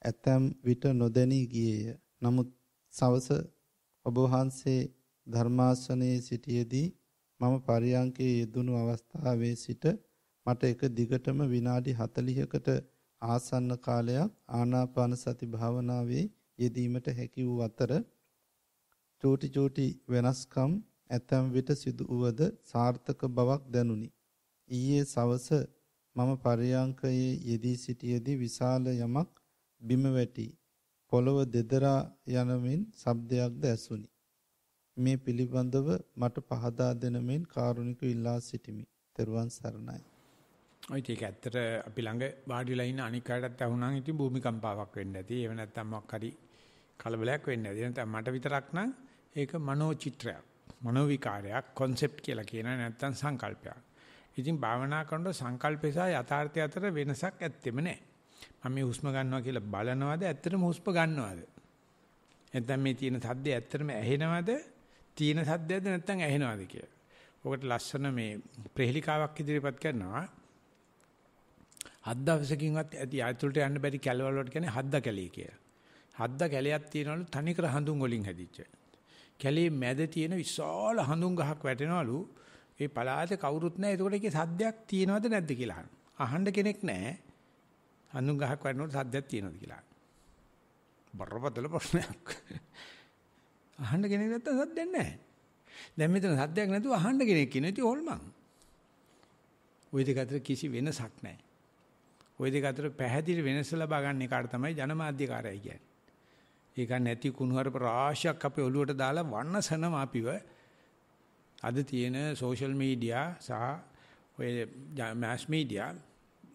ඇතම් විට නොදැනී ගියේය. නමුත් සවස ඔබ වහන්සේ ධර්මාසනයේ සිටියේදී මම පරියංකේ යෙදුණු අවස්ථාවේ සිට මට එක දිගටම විනාඩි 40කට ආසන්න කාලයක් ආනාපාන සති භාවනාවේ යෙදීමට හැකි වූ අතර චූටි වෙනස්කම් ඇතැම් විට සිදු වූද සාර්ථක බවක් දැනුනි. ඊයේ සවස මම පරියංකයේ යෙදී සිටියේදී විශාල යමක් බිම වැටි පොළව දෙදරා යනමින් ශබ්දයක්ද ඇසුනි. මේ පිළිබඳව මට පහදා දෙන මෙන් කාරුණික ඉල්ලා සිටිමි. ත්වන් සරණයි. ඔය ටික ඇත්තට අපි ළඟ වාඩිලා ඉන්න අනික් අයටත් අහුණාන් ඉතින් භූමිකම්පාවක් වෙන්න ඇති. ඒව නැත්තම් මොකක් හරි කලබලයක් වෙන්න ඇති. නැත්නම් මට විතරක් නම් ඒක මනෝ චිත්‍රයක්, මනෝ විකාරයක්, concept කියලා කියන නැත්තම් සංකල්පයක්. ඉතින් භාවනා කරනකොට සංකල්පය සහ යථාර්ථය අතර වෙනසක් ඇත්තෙම නැහැ. මම මේ හුස්ම ගන්නවා කියලා බලනවාද ඇත්තටම හුස්ම ගන්නවාද? නැත්නම් මේ තියෙන සද්දය ඇත්තටම ඇහෙනවද? තියෙන සද්දයක්ද නැත්නම් ඇහෙනවද කියලා. ඔකට ලස්සන මේ ප්‍රහෙලිකාවක් ඉදිරිපත් කරනවා. හද්ද දවසකින්වත් ඇති ආයතුලට යන්න බැරි කැලවල වලට කියන්නේ හද්ද කැලේ කියලා. හද්ද කැලයක් තියෙනවලු තනිකර හඳුන් වලින් හැදිච්ච. කැලේ මැද තියෙන විශාල හඳුන් ගහක් වැටෙනවලු. ඒ පළාතේ කවුරුත් නැහැ. ඒකට ඒකේ සද්දයක් තියෙනවද නැද්ද කියලා අහන්න කෙනෙක් නැහැ. හඳුන් ගහක් වැටෙනකොට සද්දයක් තියෙනවද කියලා. බරපතල ප්‍රශ්නයක්. අහන්න කෙනෙක් නැත්තම් සද්දයක් නැහැ. දැන් මෙතන සද්දයක් නැතුව අහන්න කෙනෙක් ඉන්නේ. ඉතින් හොල්මන්. ওই දෙක අතර කිසි වෙනසක් නැහැ. ওই දෙක අතර පැහැදිලි වෙනස ලබා ගන්න එකට තමයි ජනමාධ්‍යකාරයයි කියන්නේ. ඒක නැති කුණුහරුප රාශියක් අපේ ඔළුවට දාලා වන්නසනම අපිව අද තියෙන සෝෂල් මීඩියා සහ ඔය මාස් මීඩියා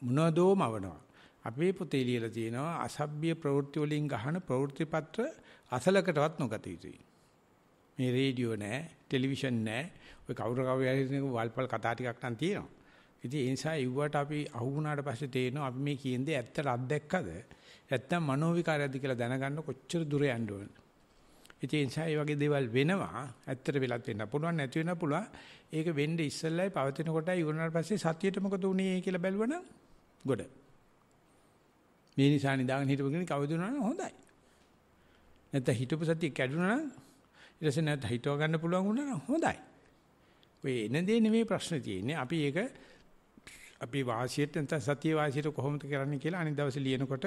මොනදෝ මවනවා. අපේ පොතේ ලියලා තියෙනවා අසභ්‍ය ප්‍රවෘත්ති වලින් ගහන ප්‍රවෘත්ති පත්‍ර අසලකටවත් නොගත යුතුයි. මේ රේඩියෝ නැහැ, ටෙලිවිෂන් නැහැ. ඔය කවුරු කවුරු වල්පල් කතා ටිකක් නම් තියෙනවා. ඉතින් ඒ නිසා ඉව්වට අපි අහු වුණාට පස්සේ තේරෙනවා අපි මේ කියන්නේ ඇත්තට අත්දැක්කද? නැත්තම් මනෝ විකාරයක්ද කියලා දැනගන්න කොච්චර දුර යන්න ඕනද? ඉතින් ඒ නිසා මේ වගේ දේවල් වෙනවා. ඇත්තට වෙලත් වෙන්න පුළුවන්, නැති වෙන්න පුළුවන්. ඒක වෙන්නේ ඉස්සෙල්ලයි පවතින කොටයි ඉවරනාට පස්සේ සතියට මොකද උනේ කියලා බැලුවනම් ගොඩ. මේ නිසා නිදාගෙන හිටපු කෙනෙක් කවුද උනනම් හොඳයි. නැත්නම් හිටපු සතිය කැඩුනා නම් ඊට පස්සේ නැත්නම් හිටව ගන්න පුළුවන් වුණා නම් හොඳයි. ඔය එන දේ නෙමෙයි ප්‍රශ්නේ තියෙන්නේ. අපි ඒක අපි වාසියට නැත්නම් සතිය වාසියට කොහොමද කරන්නේ කියලා අනිත් දවසේ ලියනකොට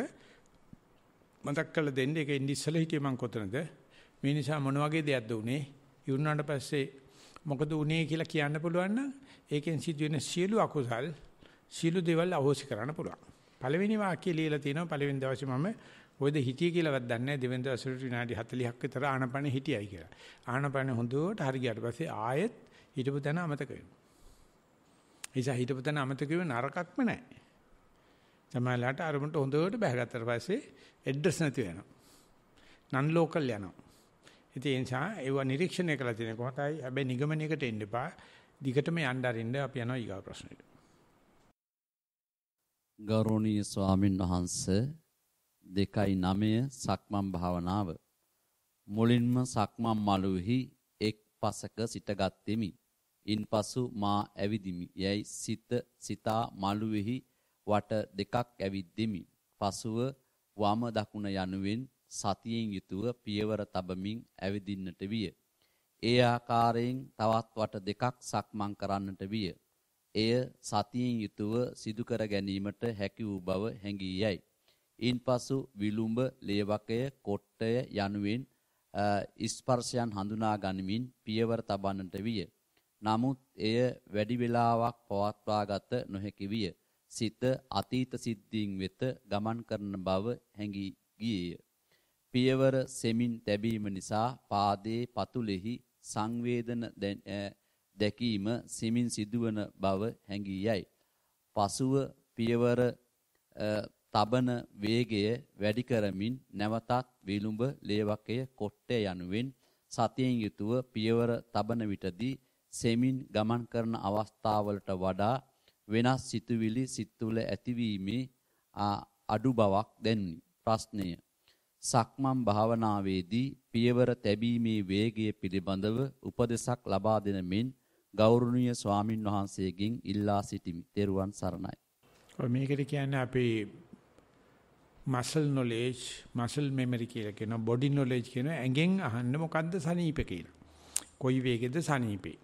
මතක් කරලා දෙන්න. ඒක ඉන්නේ ඉස්සලා හිටියේ මං කොතනද? මේ නිසා මොන වගේ දෙයක්ද උනේ? ඉවුනාට පස්සේ මොකද උනේ කියලා කියන්න පුළුවන් නම් ඒකෙන් සිදුවෙන සියලු අකුසල් සියලු දේවල් අහෝසි කරන්න පුළුවන්. පළවෙනි වාක්‍යය ලියලා තියෙනවා පළවෙනි දවසේ මම ඔයද හිටියේ කියලාවත් දන්නේ නැහැ. දෙවෙනි දවසේ විනාඩි 40ක් විතර ආනපන හිටියයි කියලා. ආනපන හොඳට හරි ගියාට පස්සේ ආයෙත් හිටපු තැන අමතක වෙනවා. ඒසා හිටපු තැන අමතක වෙව නරකක්ම නැහැ. සමහරලාට අරමුණට හොඳට බහගත්තට පස්සේ ඇඩ්‍රස් නැති වෙනවා. නන් ලෝකල් යනවා. ඉතින් ඒ නිසා ඒව නිරීක්ෂණය කරලා තියෙන කොහොමදයි. හැබැයි නිගමනයකට එන්න එපා. දිගටම යන්න අරින්න අපි යනවා ඊගා ප්‍රශ්නෙට. ගෞරවනීය ස්වාමින් වහන්සේ 2.9 සක්මන් භාවනාව. මුලින්ම සක්මන් මළුවේහි එක් පසක සිටගත්ෙමි. ඉන්පසු මා ඇවිදිමි. යයි සිතා මළුවේහි වට දෙකක් ඇවිද්දෙමි. පසුව වම දකුණ යනුවෙන් සතියෙන් යුතුව පියවර තබමින් ඇවිදින්නට විය. ඒ ආකාරයෙන් තවත් වට දෙකක් සක්මන් කරන්නට විය. එය සතියෙන් යුතුව සිදු කර ගැනීමට හැකි වූ බව හැඟී යයි. ඉන්පසු විලුඹ, ලේවකය, කොට්ටය යනුවෙන් ස්පර්ශයන් හඳුනා ගනිමින් පියවර තබන්නට විය. නමුත් එය වැඩි වේලාවක් පවත්වාගත නොහැකි විය. සිත අතීත සිද්ධීන් වෙත ගමන් කරන බව හැඟී ගියේය. පියවර සෙමින් තැබීම නිසා පාදයේ පතුලෙහි සංවේදන දැකීම සෙමින් සිදුවන බව හැඟී යයි. පසුව පියවර තබන වේගය වැඩි කරමින් නැවතත් විලුඹ, ලේවකය, කොට්ටය යනුවෙන් සතියෙන් යුතුව පියවර තබන විටදී සෙමින් ගමන් කරන අවස්ථාවලට වඩා වෙනස් සිතුවිලි සිත් තුළ ඇතිවීමේ අඩු බවක් දැනුනි. ප්‍රශ්නය: සක්මන් භාවනාවේදී පියවර තැබීමේ වේගය පිළිබඳව උපදෙසක් ලබා දෙන මෙන් ගෞරවනීය ස්වාමින් වහන්සේගෙන් ඉල්ලා සිටිමි. ත්වන් සරණයි. මේකට කියන්නේ අපේ muscle knowledge, muscle memory කියලා කියන body knowledge කියන ඇඟෙන් අහන්න මොකද්ද සනීප කියලා. කොයි වේගෙද සනීපේ.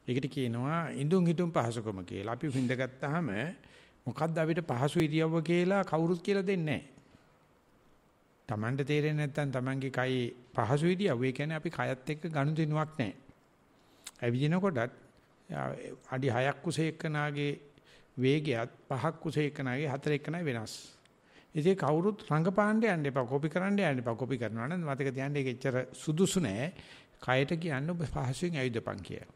ඒකට කියනවා ඉඳුන් හිටුන් පහසුකම කියලා. අපි විඳගත්තාම මොකද්ද අපිට පහසු ඉරියව්ව කියලා කවුරුත් කියලා දෙන්නේ නැහැ. Tamanට තේරෙන්නේ නැත්නම් Tamanගේ කයි පහසු ඉරියව්ව. ඒ කියන්නේ අපි කයත් එක්ක ගනුදෙනුවක් නැහැ. ඇවිදිනකොටත් අඩි 6ක් කුසේ එක්කනාගේ වේගයත් 5ක් කුසේ එක්කනාගේ 4 එක්කනා වෙනස්. ඉතින් කවුරුත් රංගපාණ්ඩ යන්න එපා. කොපි කරන්න යන්න එපා. කොපි කරනවා නම් මතක තියාගන්න ඒක එච්චර සුදුසු නෑ. කයට කියන්න ඔබ පහසුවෙන් ඇවිදපන් කියලා.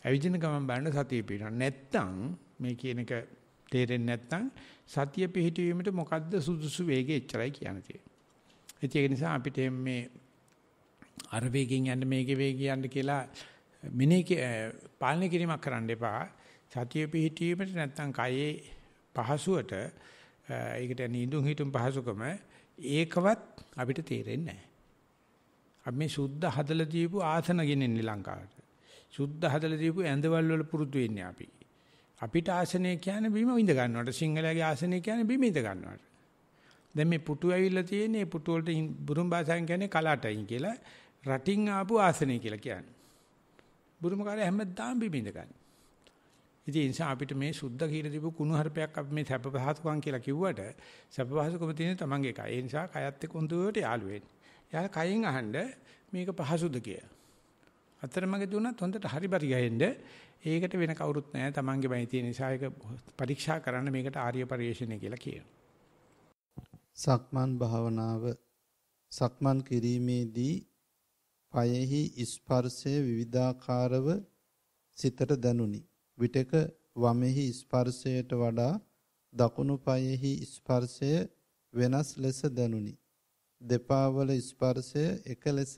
ඇවිදින ගමන් බලන්න සතිය පිටන. නැත්තම් මේ කියන එක තේරෙන්නේ නැත්තම් සතිය පිහිටවීමට මොකද්ද සුදුසු වේගය එච්චරයි කියන්නේ. ඒක නිසා අපිට මේ අර වේගෙන් යන්න මේකේ වේගය යන්න කියලා පාලනය කිරීමක් කරන්න එපා. සතිය පිහිටීමට නැත්තම් කයේ පහසුවට ඒකට නිඳුන් හිටුම් පහසුකම ඒකවත් අපිට තේරෙන්නේ නැහැ. අපි මේ සුද්ධ හදලා දීපු ආසන ගෙනින්නේ ලංකාවට. සුද්ධ හදලා දීපු ඇඳවල වල පුරුදු වෙන්නේ අපි. අපිට ආසනය කියන්නේ බිම විඳ ගන්නවට. සිංහලයේ ආසනය කියන්නේ බිම ඉඳ ගන්නවට. දැන් මේ පුටු ඇවිල්ලා තියෙන්නේ පුටු වලට බුරුම් භාෂාවෙන් කියන්නේ කලාටයින් කියලා. රටින් ආපු ආසනය කියලා කියන්නේ. බුරුම කාර්ය හැමදාම බිම ඉඳ ගන්න. ඉතින් ඒ නිසා අපිට මේ සුද්ධ කියලා දීපු කුණු හර්පයක් අපි මේ සැප පහසුකම් කියලා කිව්වට සැප පහසුකම තියෙන තමන්ගේ එකයි. ඒ නිසා කයත් එක්ක හොඳට යාළු වෙන්න. යාළ කයින් අහන්න මේක පහසුද කියලා. අතරමඟ දුන්නත් හොඳට හරි බරි ගහෙන්න. ඒකට වෙන කවුරුත් නැහැ. තමන්ගේ බයි තියෙන නිසා ඒක පරීක්ෂා කරන්න මේකට ආර්ය පරිශ්‍රණය කියලා කියනවා. සක්මන් භාවනාව සක්මන් කිරීමේදී පයෙහි ස්පර්ශය විවිධාකාරව සිතට දැනුනි. විටක වමෙහි ස්පර්ශයට වඩා දකුණු පයෙහි ස්පර්ශය වෙනස් ලෙස දැනුනි. දෙපා වල ස්පර්ශය එක ලෙස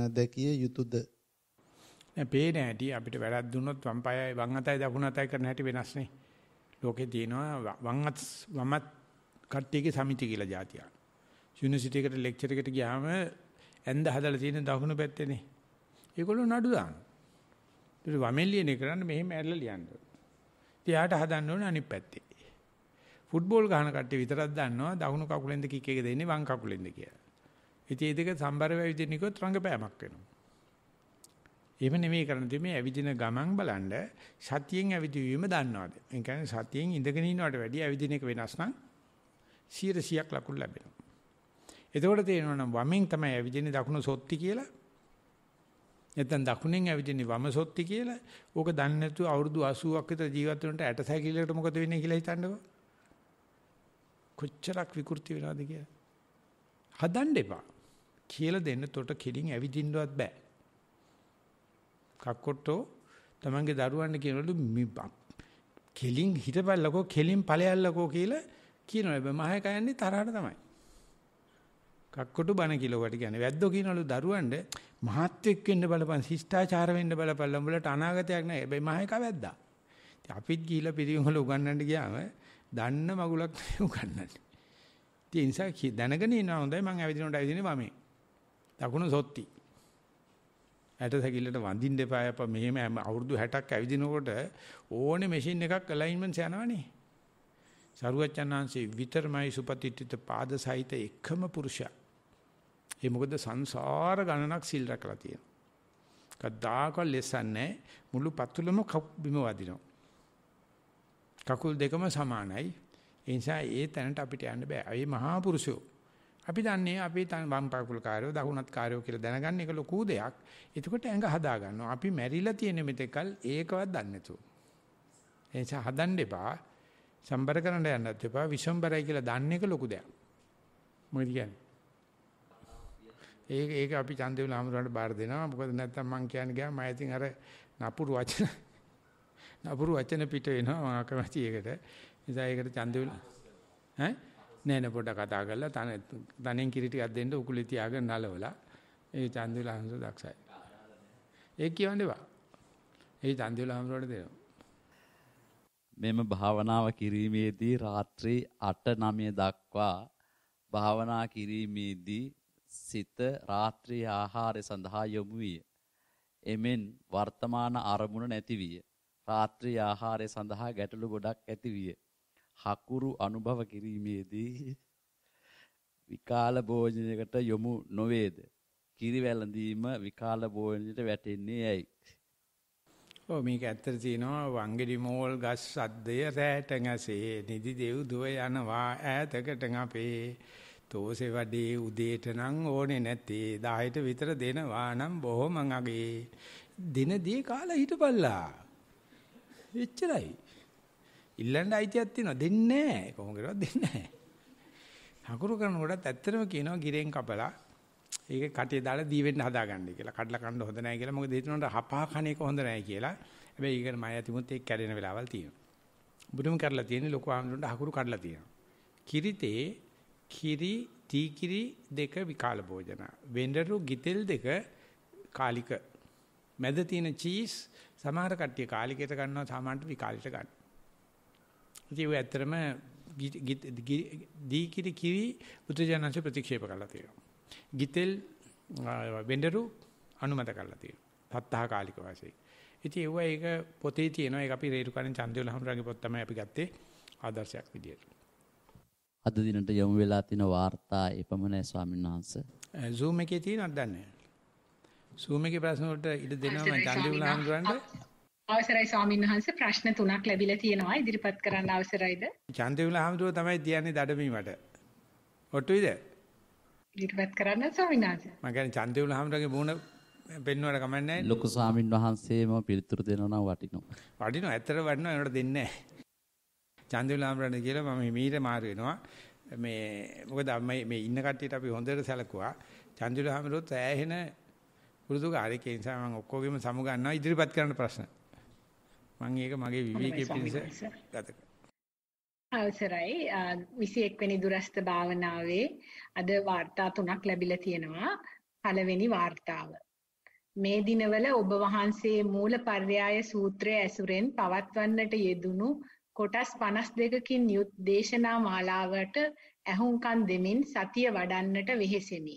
දැකිය යුතුයද? පේන හැටි අපිට වැරද්ද දුන්නොත් වම් පායයි වම් අතයි දකුණු අතයි කරන හැටි වෙනස් නේ. ලෝකේ තියෙනවා වමත් කට්ටියගේ සමිති කියලා જાතියක්. යුනිවර්සිටි එකට ලෙක්චර් එකට ගියාම ඇඳ හදලා තියෙන දකුණු පැත්තේනේ. ඒගොල්ලෝ නඩු දානවා. ඒක වමෙන් ලියන්නේ කරන්නේ මෙහෙම ඇරලා ලියන්න ඕනේ. තියාට හදන්න ඕනේ අනිත් පැත්තේ. ෆුට්බෝල් ගහන කට්ටිය විතරක් දන්නවා දකුණු කකුලෙන්ද කික් එක දෙන්නේ වම් කකුලෙන්ද කියලා. ඉතින් මේ දෙක සම්බර වෙවිදින එකත් රංගපෑමක් වෙනවා. එහෙම නෙමෙයි කරන්නේ මේ ඇවිදින ගමන් බලන්න සතියෙන් ඇවිදීම දන්නවද? ඒ කියන්නේ සතියෙන් ඉඳගෙන ඉන්නවට වැඩිය ඇවිදින එක වෙනස් නම් 100ක් ලකුණු ලැබෙනවා. එතකොට තේරෙනවා නම් වමෙන් තමයි ඇවිදින්නේ දකුණු සොත්ති කියලා. නැත්නම් දකුණෙන් ඇවිදින්නේ වම සොත්ති කියලා. ඕක දන්නේ නැතුව අවුරුදු 80ක් විතර ජීවත් වෙනට ඇට සැකිල්ලකට මොකද වෙන්නේ කියලා හිතන්නකෝ. කොච්චරක් විකෘති වෙනවද කියලා. හදන්න එපා. කියලා දෙන්න තොට කෙලින් ඇවිදින්නවත් බෑ. කක්කොට්ටෝ තමන්ගේ දරුවන්ට කියනවලු කෙලින් හිටපල්ලකෝ කෙලින් ඵලයල්ලකෝ කියලා කියනවා. මහය කයන්නේ තරහට තමයි. කක්කොටු බණ කිලෝවට කියන්නේ වැද්දෝ කියනවලු දරුවන්ට මහත්වෙක් වෙන්න බලපන් ශිෂ්ටාචාර වෙන්න බලපන් උඹලට අනාගතයක් නැහැ. හැබැයි මහය කවද්දා. ඉතින් අපිත් ගිහිලා පිරියුම් වල උගන්වන්න ගියාම දන්න මගුලක් උගන්වන්නේ. ඒ නිසා දැනගෙන ඉන්නවා හොඳයි මං ඇවිදිනකොට ඇවිදින්නේ වමේ. දකුණු සොත්ති. ඇට සැකිල්ලට වඳින්න එපා අප මෙහෙම අවුරුදු 60ක් ඇවිදිනකොට ඕනේ මැෂින් එකක් අලයින්මන්ට්ස් යනවනේ. සරුවචනාංශේ විතරමයි සුපතිත්‍ිත පාද සහිත එකම පුරුෂයා. ඒ මොකද සංසාර ගණනක් සිල් රැකලා තියෙනවා. කද්දාකල් ලෙසන්නේ මුළු පතුලම බිම වදිනවා. කකුල් දෙකම සමානයි. ඒ නිසා ඒ තැනට අපිට යන්න බෑ. ඒ මහා පුරුෂයෝ. අපි දන්නේ අපි වම් කකුල් කාර්යෝ දකුණත් කාර්යෝ කියලා දැනගන්න එක ලොකු දෙයක්. එතකොට ඇඟ හදා ගන්නවා. අපි මැරිලා තියෙන මෙතකල් ඒකවත් දන්නේ නැතුව. ඒ නිසා හදන්න එපා. සම්බර කරන්න යන්නත් එපා. විසම්බරයි කියලා දන්නේ එක ලොකු දෙයක්. මොකද කියන්නේ? ඒක අපි චන්දේවල හමුරන්ට බාර දෙනවා. මොකද නැත්තම් මං කියන්නේ ගියා මම ඉතින් අර නපුරු වචන පිට වෙනවා මම අකමැති එකට. නිසා ඒකට චන්දේවල නෑ පොඩ්ඩක් කතා කරලා තනෙන් කිරි ටිකක් දෙන්න උකුලේ තියාගෙන නලවලා ඒ චන්දේවල හමුර දක්ෂයි. ඒක කියවන්නේ වා. ඒ චන්දේවල හමුරට දෙනවා. මෙම භාවනාව කිරීමේදී රාත්‍රී 8-9 දක්වා භාවනා කිරීමේදී සිත රාත්‍රී ආහාරය සඳහා යොමු විය. එමෙන් වර්තමාන අරමුණ නැති විය. රාත්‍රී ආහාරය සඳහා ගැටලු ගොඩක් ඇති විය. හකුරු අනුභව කිරීමේදී විකාල භෝජනයකට යොමු නොවේද? කිරි වැළඳීම විකාල භෝජනයට වැටෙන්නේ ඇයි? ඔව් මේක ඇත්තට තියෙනවා වංගෙඩි මෝල් ගස් සද්දය රැට නැසේ නිදි දෙව් දුව යනවා ඈතකට අපේ තෝසේ වඩේ උදේට නම් ඕනේ නැත්තේ 10ට විතර දෙනවා නම් බොහොම අගේ දිනදී කාලා හිටපල්ලා එච්චරයි ඉල්ලන්න අයිතියක් තියෙනවා දෙන්නේ නැහැ කොහොම කරවත් දෙන්නේ නැහැ හකුරු කරනකොටත් ඇත්තටම කියනවා ගිරෙන් කපලා ඒක කටේ දාලා දී වෙන්න හදාගන්නයි කියලා කඩලා කන්න හොඳ නැහැ කියලා මොකද හිතනොට හපා කන එක හොඳ නැහැ කියලා හැබැයි ඊගෙන මම ඇතිමුත් ඒක කැඩෙන වෙලාවල් තියෙනවා බුදුම කරලා තියෙන්නේ ලොකු ආම්ලුන්ට හකුරු කඩලා තියෙනවා කිරිතේ කිරි තී කිරි දෙක විකාල භෝජන වෙඬරු ගිතෙල් දෙක කාලික මැද තියෙන චීස් සමහර කට්ටිය කාලිකයට ගන්නවා සාමාන්‍යට විකාලයට ගන්න. ඉතින් ඔය ඇත්තටම දී කිරි කිරි බුදුජානක ප්‍රතික්ෂේප කළා තියෙනවා. ගිතෙල් වෙඬරු අනුමත කරලා තියෙනවා. සත්තහ කාලික වාසයේ. ඉතින් ඒක පොතේ තියෙනවා. ඒක අපි රේරුකාණන් චන්දවිල හඳුරගේ පොත් තමයි අපි ගත්තේ ආදර්ශයක් විදියට. අද දිනට යොමු වෙලා තියෙන වාර්තා එපමණයි ස්වාමීන් වහන්සේ. Zoom එකේ තියෙනවද දන්නේ නැහැ. Zoom එකේ ප්‍රශ්න වලට ඉඩ දෙනවා මම චන්දවිල හඳුරන්න. අවසරයි ස්වාමීන් වහන්සේ ප්‍රශ්න 3ක් ලැබිලා තියෙනවා ඉදිරිපත් කරන්න අවසරයිද? චන්දවිල හඳුරව තමයි තියන්නේ දඩමීමට. ඔට්ටුයිද? ඉදිරිපත් කරන්න ස්වාමීන් වහන්සේ. මම කියන්නේ චන්දවිල හඳුරගේ මුණ පෙන්වන්න කමක් නැහැ. ලොකු ස්වාමීන් වහන්සේම පිළිතුරු දෙනවා නම් වටිනවා. වටිනවා ඇත්තට වටිනවා ඒකට දෙන්නේ නැහැ. චන්දවිල හඳුරන්න කියලා මම මීට මාරු වෙනවා. මේ මොකද මේ ඉන්න කට්ටියට අපි හොඳට සැලකුවා. චන්දවිල හඳුරොත් ඈහෙන පුරුදුකාරයෙක් ඒ නිසා මම ඔක්කොගෙම සමු ගන්නවා ඉදිරිපත් කරන්න ප්‍රශ්න. මම ඒක මගේ විවේකයේ පිණිස ගත කරා. අවසරයි 21 වෙනි දුරස්ත භාවනාවේ අද වාර්තා 3ක් ලැබිලා තියෙනවා. පළවෙනි වාර්තාව. මේ දිනවල ඔබ වහන්සේ මූලපර්යාය සූත්‍රය ඇසුරෙන් පවත්වන්නට යෙදුණු කොටස් 52කින් යුත් දේශනා මාලාවට ඇහුම්කන් දෙමින් සතිය වඩන්නට වෙහෙසෙමි.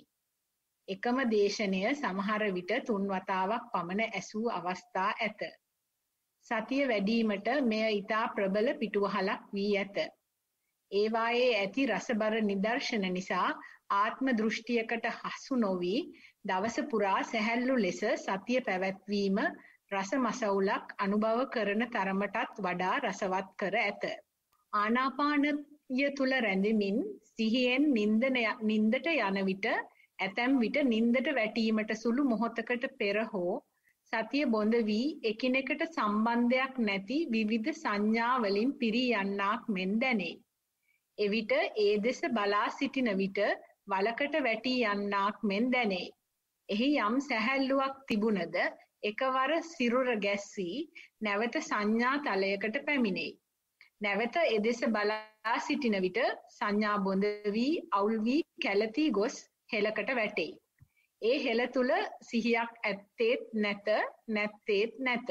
එකම දේශනය සමහර විට 3 වතාවක් පමණ ඇසූ අවස්ථා ඇත. සතිය වැඩිවීමට මෙය ඊටා ප්‍රබල පිටුවහලක් වී ඇත. ඒවායේ ඇති රසබර නිදර්ශන නිසා ආත්ම දෘෂ්ටියකට හසු නොවි දවස පුරා සැහැල්ලු ලෙස සතිය පැවැත්වීම රස මසවුලක් අනුභව කරන තරමටත් වඩා රසවත් කර ඇත. ආනාපානය තුල රැඳෙමින් සිහියෙන් නින්දට යන විට ඇතැම් විට නින්දට වැටීමට සුළු මොහොතකට පෙර හෝ සතිය බොඳ වී එකිනෙකට සම්බන්ධයක් නැති විවිධ සංඥා වලින් පිරී යන්නක් මෙන් දැනේ. එවිට ඒ දෙස බලා සිටින විට වලකට වැටී යන්නක් මෙන් දැනේ. එහි යම් සැහැල්ලුවක් තිබුණද එකවර සිරුර ගැස්සී නැවත සංඥා තලයකට පැමිණේ. නැවත ඒ දෙස බලා සිටින විට සංඥා බොඳ වී අවුල් වී කැළතී ගොස් හෙලකට වැටේ. ඒ හෙල තුල සිහියක් ඇත්තේත් නැත.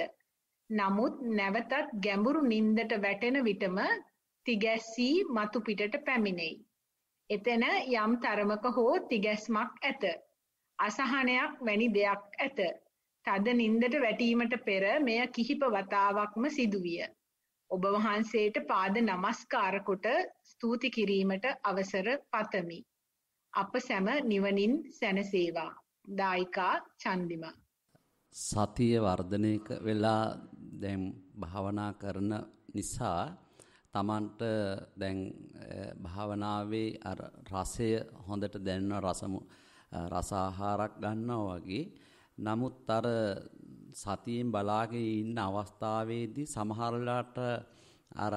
නමුත් නැවතත් ගැඹුරු නින්දට වැටෙන විටම තිගැස්සී මතු පිටට පැමිණෙයි. එතන යම් තරමක හෝ තිගැස්මක් ඇත. අසහනයක් වැනි දෙයක් ඇත. තද නින්දට වැටීමට පෙර මෙය කිහිප වතාවක්ම සිදුවිය. ඔබ වහන්සේට පාද නමස්කාර කොට ස්තුති කිරීමට අවසර පතමි. අප සැම නිවනින් සැනසේවා. දායිකා චන්දිමා. සතිය වර්ධනය වෙලා දැන් භාවනා කරන නිසා Tamanට දැන් භාවනාවේ අර රසය හොඳට දැනෙන රස ආහාරයක් ගන්නවා වගේ. නමුත් අර සතියෙන් බලාගෙන ඉන්න අවස්ථාවේදී සමහර වෙලාවට අර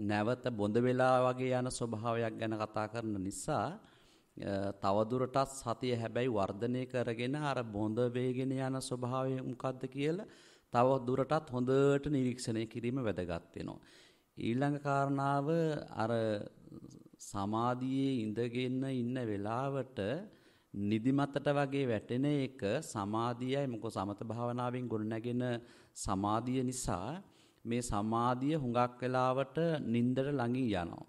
නැවත බොඳ වෙලා වගේ යන ස්වභාවයක් ගැන කතා කරන නිසා තවදුරටත් සතිය හැබැයි වර්ධනය කරගෙන අර බොඳ වේගෙන යන ස්වභාවය මොකද්ද කියලා තව දුරටත් හොඳට නිරීක්ෂණය කිරීම වැදගත් වෙනවා. ඊළඟ කාරණාව අර සමාධියේ ඉඳගෙන ඉන්න වෙලාවට නිදිමතට වගේ වැටෙන එක සමාධියයි මොකද සමත භාවනාවෙන් ගොඩනැගෙන සමාධිය නිසා මේ සමාධිය හුඟක් වෙලාවට නින්දට ළඟින් යනවා.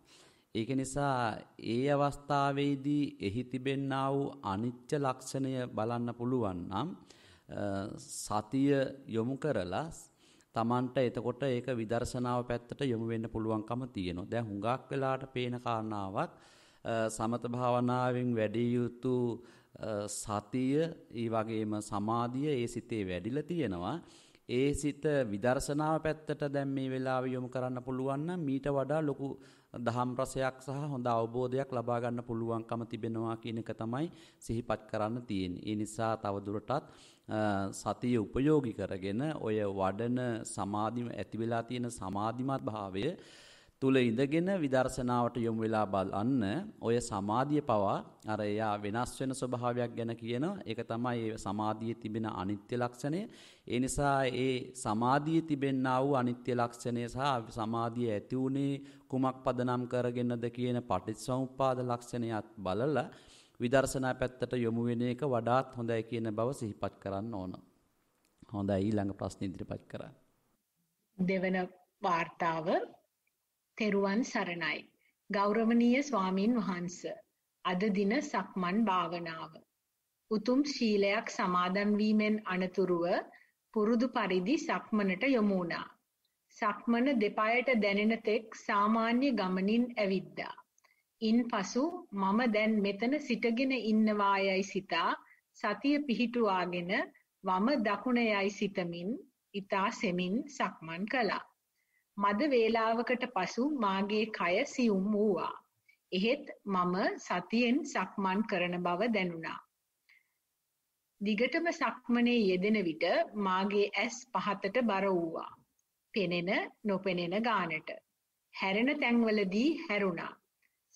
ඒක නිසා ඒ අවස්ථාවේදී එහි තිබෙන්නා වූ අනිත්‍ය ලක්ෂණය බලන්න පුළුවන් නම් සතිය යොමු කරලා Tamanට එතකොට ඒක විදර්ශනාව පැත්තට යොමු වෙන්න පුළුවන්කම තියෙනවා. දැන් හුඟක් වෙලාවට පේන කාරණාවක් සමත භාවනාවෙන් වැඩි යුතු සතිය, ඊ වගේම සමාධිය ඒ සිතේ වැඩිලා තියෙනවා. ඒ සිත විදර්ශනාව පැත්තට දැන් මේ වෙලාවේ යොමු කරන්න පුළුවන් නම් මීට වඩා ලොකු දහම් රසයක් සහ හොඳ අවබෝධයක් ලබා ගන්න පුළුවන්කම තිබෙනවා කියන එක තමයි සිහිපත් කරන්න තියෙන්නේ. ඒ නිසා තවදුරටත් සතිය උපයෝගී කරගෙන ඔය වඩන සමාධි ඇති වෙලා තියෙන සමාධිමත් භාවය තුල ඉඳගෙන විදර්ශනාවට යොමු වෙලා බලන්න ඔය සමාධිය පවා අර එයා වෙනස් වෙන ස්වභාවයක් ගැන කියන ඒක තමයි ඒ සමාධියේ තිබෙන අනිත්‍ය ලක්ෂණය. ඒ නිසා ඒ සමාධියේ තිබෙනා වූ අනිත්‍ය ලක්ෂණය සහ සමාධිය ඇති උනේ කුමක් පදනම් කරගෙනද කියන පටිච්චසමුප්පාද ලක්ෂණයත් බලලා විදර්ශනා පැත්තට යොමු වෙන එක වඩාත් හොඳයි කියන බව සිහිපත් කරන්න ඕන. හොඳයි ඊළඟ ප්‍රශ්න ඉදිරිපත් කරන්න. දෙවන වාර්තාව තෙරුවන් සරණයි. ගෞරවනීය ස්වාමින් වහන්සේ. අද දින සක්මන් භාවනාව. උතුම් ශීලයක් සමාදන් වීමෙන් අනතුරුව පුරුදු පරිදි සක්මනට යොමු වුණා. සක්මන දෙපායට දැනෙන තෙක් සාමාන්‍ය ගමනින් ඇවිද්දා. ඉන්පසු මම දැන් මෙතන සිටගෙන ඉන්නවා යයි සිතා සතිය පිහිටුවාගෙන වම දකුණ යයි සිතමින් ඊතා සෙමින් සක්මන් කළා. මද වේලාවකට පසු මාගේ කය සියුම් වූවා. එහෙත් මම සතියෙන් සක්මන් කරන බව දැනුණා. දිගටම සක්මනේ යෙදෙන විට මාගේ ඇස් පහතට බර වූවා. පෙනෙන නොපෙනෙන ගානට. හැරෙන තැන්වලදී හැරුණා.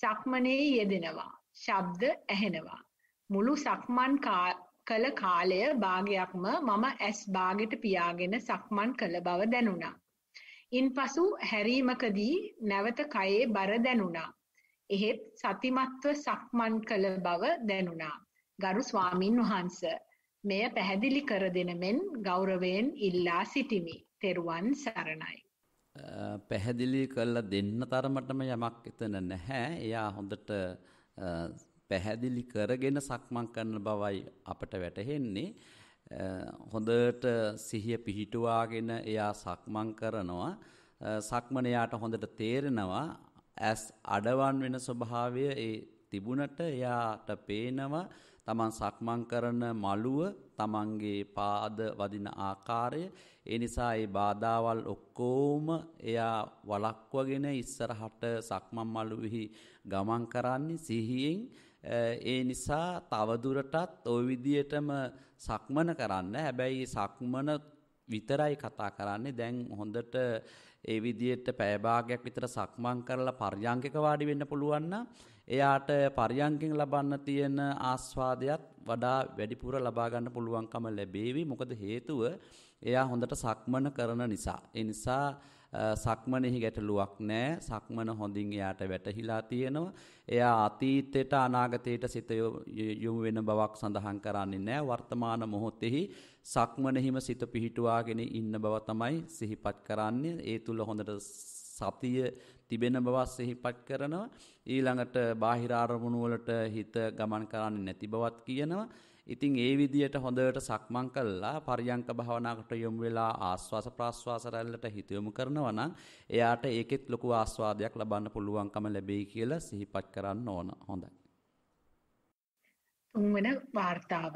සක්මනේ යෙදෙනවා. ශබ්ද ඇහෙනවා. මුළු සක්මන් කළ කාලය භාගයක්ම මම ඇස් භාගෙට පියාගෙන සක්මන් කළ බව දැනුණා. ඉන්පසු හැරීමකදී නැවත කයේ බර දැනුණා. එහෙත් සතිමත්ව සක්මන් කළ බව දැනුණා. ගරු ස්වාමින් වහන්සේ මෙය පැහැදිලි කර දෙන මෙන් ගෞරවයෙන් ඉල්ලා සිටිමි. තෙරුවන් සරණයි. පැහැදිලි කරලා දෙන්න තරමටම යමක් එතන නැහැ. එයා හොඳට පැහැදිලි කරගෙන සක්මන් කරන බවයි අපට වැටහෙන්නේ. හොඳට සිහිය පිහිටුවාගෙන එයා සක්මන් කරනවා. සක්මන එයාට හොඳට තේරෙනවා. ඇස් අඩවන් වෙන ස්වභාවය ඒ තිබුණට එයාට පේනවා තමන් සක්මන් කරන මළුව, තමන්ගේ පාද වදින ආකාරය. ඒ නිසා ඒ බාධාවල් ඔක්කොම එයා වළක්වගෙන ඉස්සරහට සක්මන් මළුවේහි ගමන් කරන්නේ සිහියෙන්. ඒ නිසා තවදුරටත් ওই විදියටම සක්මන කරන්න. හැබැයි සක්මන විතරයි කතා කරන්නේ. දැන් හොඳට ඒ විදියට පැය භාගයක් විතර සක්මන් කරලා පර්යංකයක වාඩි වෙන්න පුළුවන් නම් එයාට පර්යංකෙන් ලබන්න තියෙන ආස්වාදයක් වඩා වැඩිපුර ලබා ගන්න පුළුවන්කම ලැබේවි. මොකද හේතුව එයා හොඳට සක්මන කරන නිසා. ඒ නිසා සක්මනේහි ගැටලුවක් නැහැ. සක්මන හොඳින් එයාට වැටහිලා තියෙනවා. එයා අතීතයට අනාගතයට සිත යොමු වෙන බවක් සඳහන් කරන්නේ නැහැ. වර්තමාන මොහොතෙහි සක්මනෙහිම සිත පිහිටුවාගෙන ඉන්න බව තමයි සිහිපත් කරන්නේ. ඒ තුල හොඳට සතිය තිබෙන බව සිහිපත් කරනවා. ඊළඟට බාහිර අරමුණු වලට හිත ගමන් කරන්නේ නැති බවත් කියනවා. ඉතින් ඒ විදියට හොඳට සක්මන් කළා පරියංක භාවනාවකට යොමු වෙලා ආස්වාස ප්‍රාස්වාස රැල්ලට හිත යොමු කරනවා නම් එයාට ඒකෙත් ලොකු ආස්වාදයක් ලබන්න පුළුවන්කම ලැබෙයි කියලා සිහිපත් කරන්න ඕන. හොඳයි. තුන්වන වාර්තාව.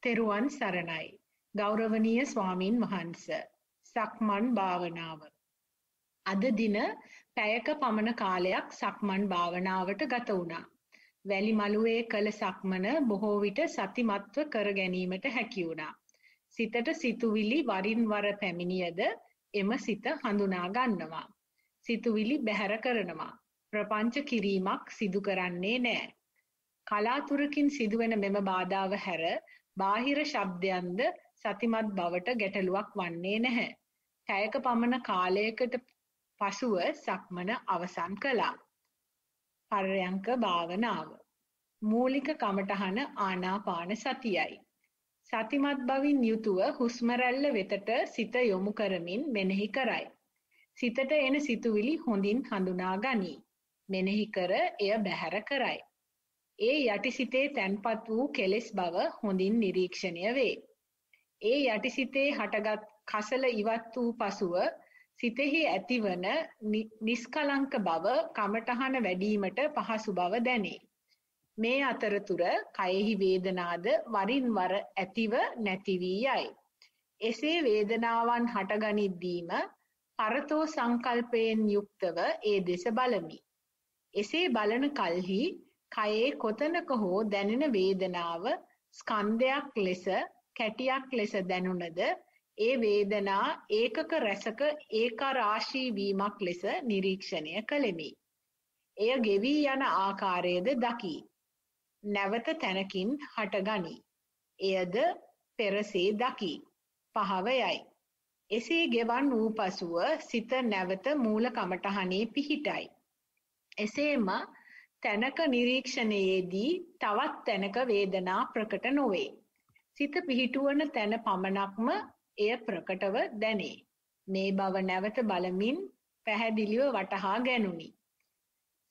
තෙරුවන් සරණයි. ගෞරවනීය ස්වාමින් වහන්සේ. සක්මන් භාවනාව. අද දින පැයක පමණ කාලයක් සක්මන් භාවනාවට ගත වුණා. වැලි මළුවේ කළ සක්මන බොහෝ විට සතිමත්ව කර ගැනීමට හැකි වුණා. සිතට සිතුවිලි වරින් වර පැමිණියද එම සිත හඳුනා ගන්නවා. සිතුවිලි බැහැර කරනවා. ප්‍රපංච කිරීමක් සිදු කරන්නේ නැහැ. කලාතුරකින් සිදුවෙන මෙම බාධාව හැර බාහිර ශබ්දයන්ද සතිමත් බවට ගැටලුවක් වන්නේ නැහැ. පැයක පමණ කාලයකට පසුව සක්මන අවසන් කළා. පර්යංක භාවනාව. මූලික කමඨහන ආනාපාන සතියයි. සතිමත් බවින් යුතුව හුස්ම රැල්ල වෙතට සිත යොමු කරමින් මෙනෙහි කරයි. සිතට එන සිතුවිලි හොඳින් හඳුනා ගනී. මෙනෙහි කර එය බැහැර කරයි. ඒ යටිසිතේ තැන්පත් වූ කෙලෙස් බව හොඳින් නිරීක්ෂණය වේ. ඒ යටිසිතේ හටගත් කසල ඉවත් වූ පසුව සිතෙහි ඇතිවන නිස්කලංක බව කමඨහන වැඩිවීමට පහසු බව දැනේ. මේ අතරතුර කයෙහි වේදනාද වරින් වර ඇතිව නැති වී යයි. එසේ වේදනාවන් හටගනිද්දීම පරතෝ සංකල්පයෙන් යුක්තව ඒ දෙස බලමි. එසේ බලන කල්හි කයේ කොතනක හෝ දැනෙන වේදනාව ස්කන්ධයක් ලෙස කැටියක් ලෙස දැනුණද ඒ වේදනා ඒකක රැසක ඒකාරාශී වීමක් ලෙස නිරීක්ෂණය කළෙමි. එය ගෙවී යන ආකාරයද දකි. නැවත තැනකින් හටගනී. එයද පෙරසේ දකි. පහව යයි. එසේ ගෙවන් වූ පසුව සිත නැවත මූල කමඨහනේ පිහිටයි. එසේම තැනක නිරීක්ෂණයේදී තවත් තැනක වේදනා ප්‍රකට නොවේ. සිත පිහිටුවන තැන පමණක්ම එය ප්‍රකටව දැනේ. මේ බව නැවත බලමින් පැහැදිලිව වටහා ගැනුනි.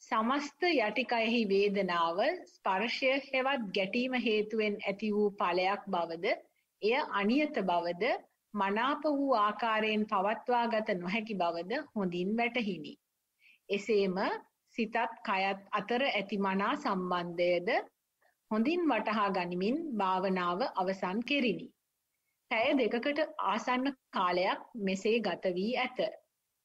සමස්ත යටිකයෙහි වේදනාව ස්පර්ශය හෙවත් ගැටීම හේතුවෙන් ඇති වූ ඵලයක් බවද එය අනියත බවද මනාප වූ ආකාරයෙන් පවත්වාගත නොහැකි බවද හොඳින් වැටහිනි. එසේම සිතත් කයත් අතර ඇති මනා සම්බන්ධයද හොඳින් වටහා ගනිමින් භාවනාව අවසන් කෙරිනි. පැය දෙකකට ආසන්න කාලයක් මෙසේ ගත වී ඇත.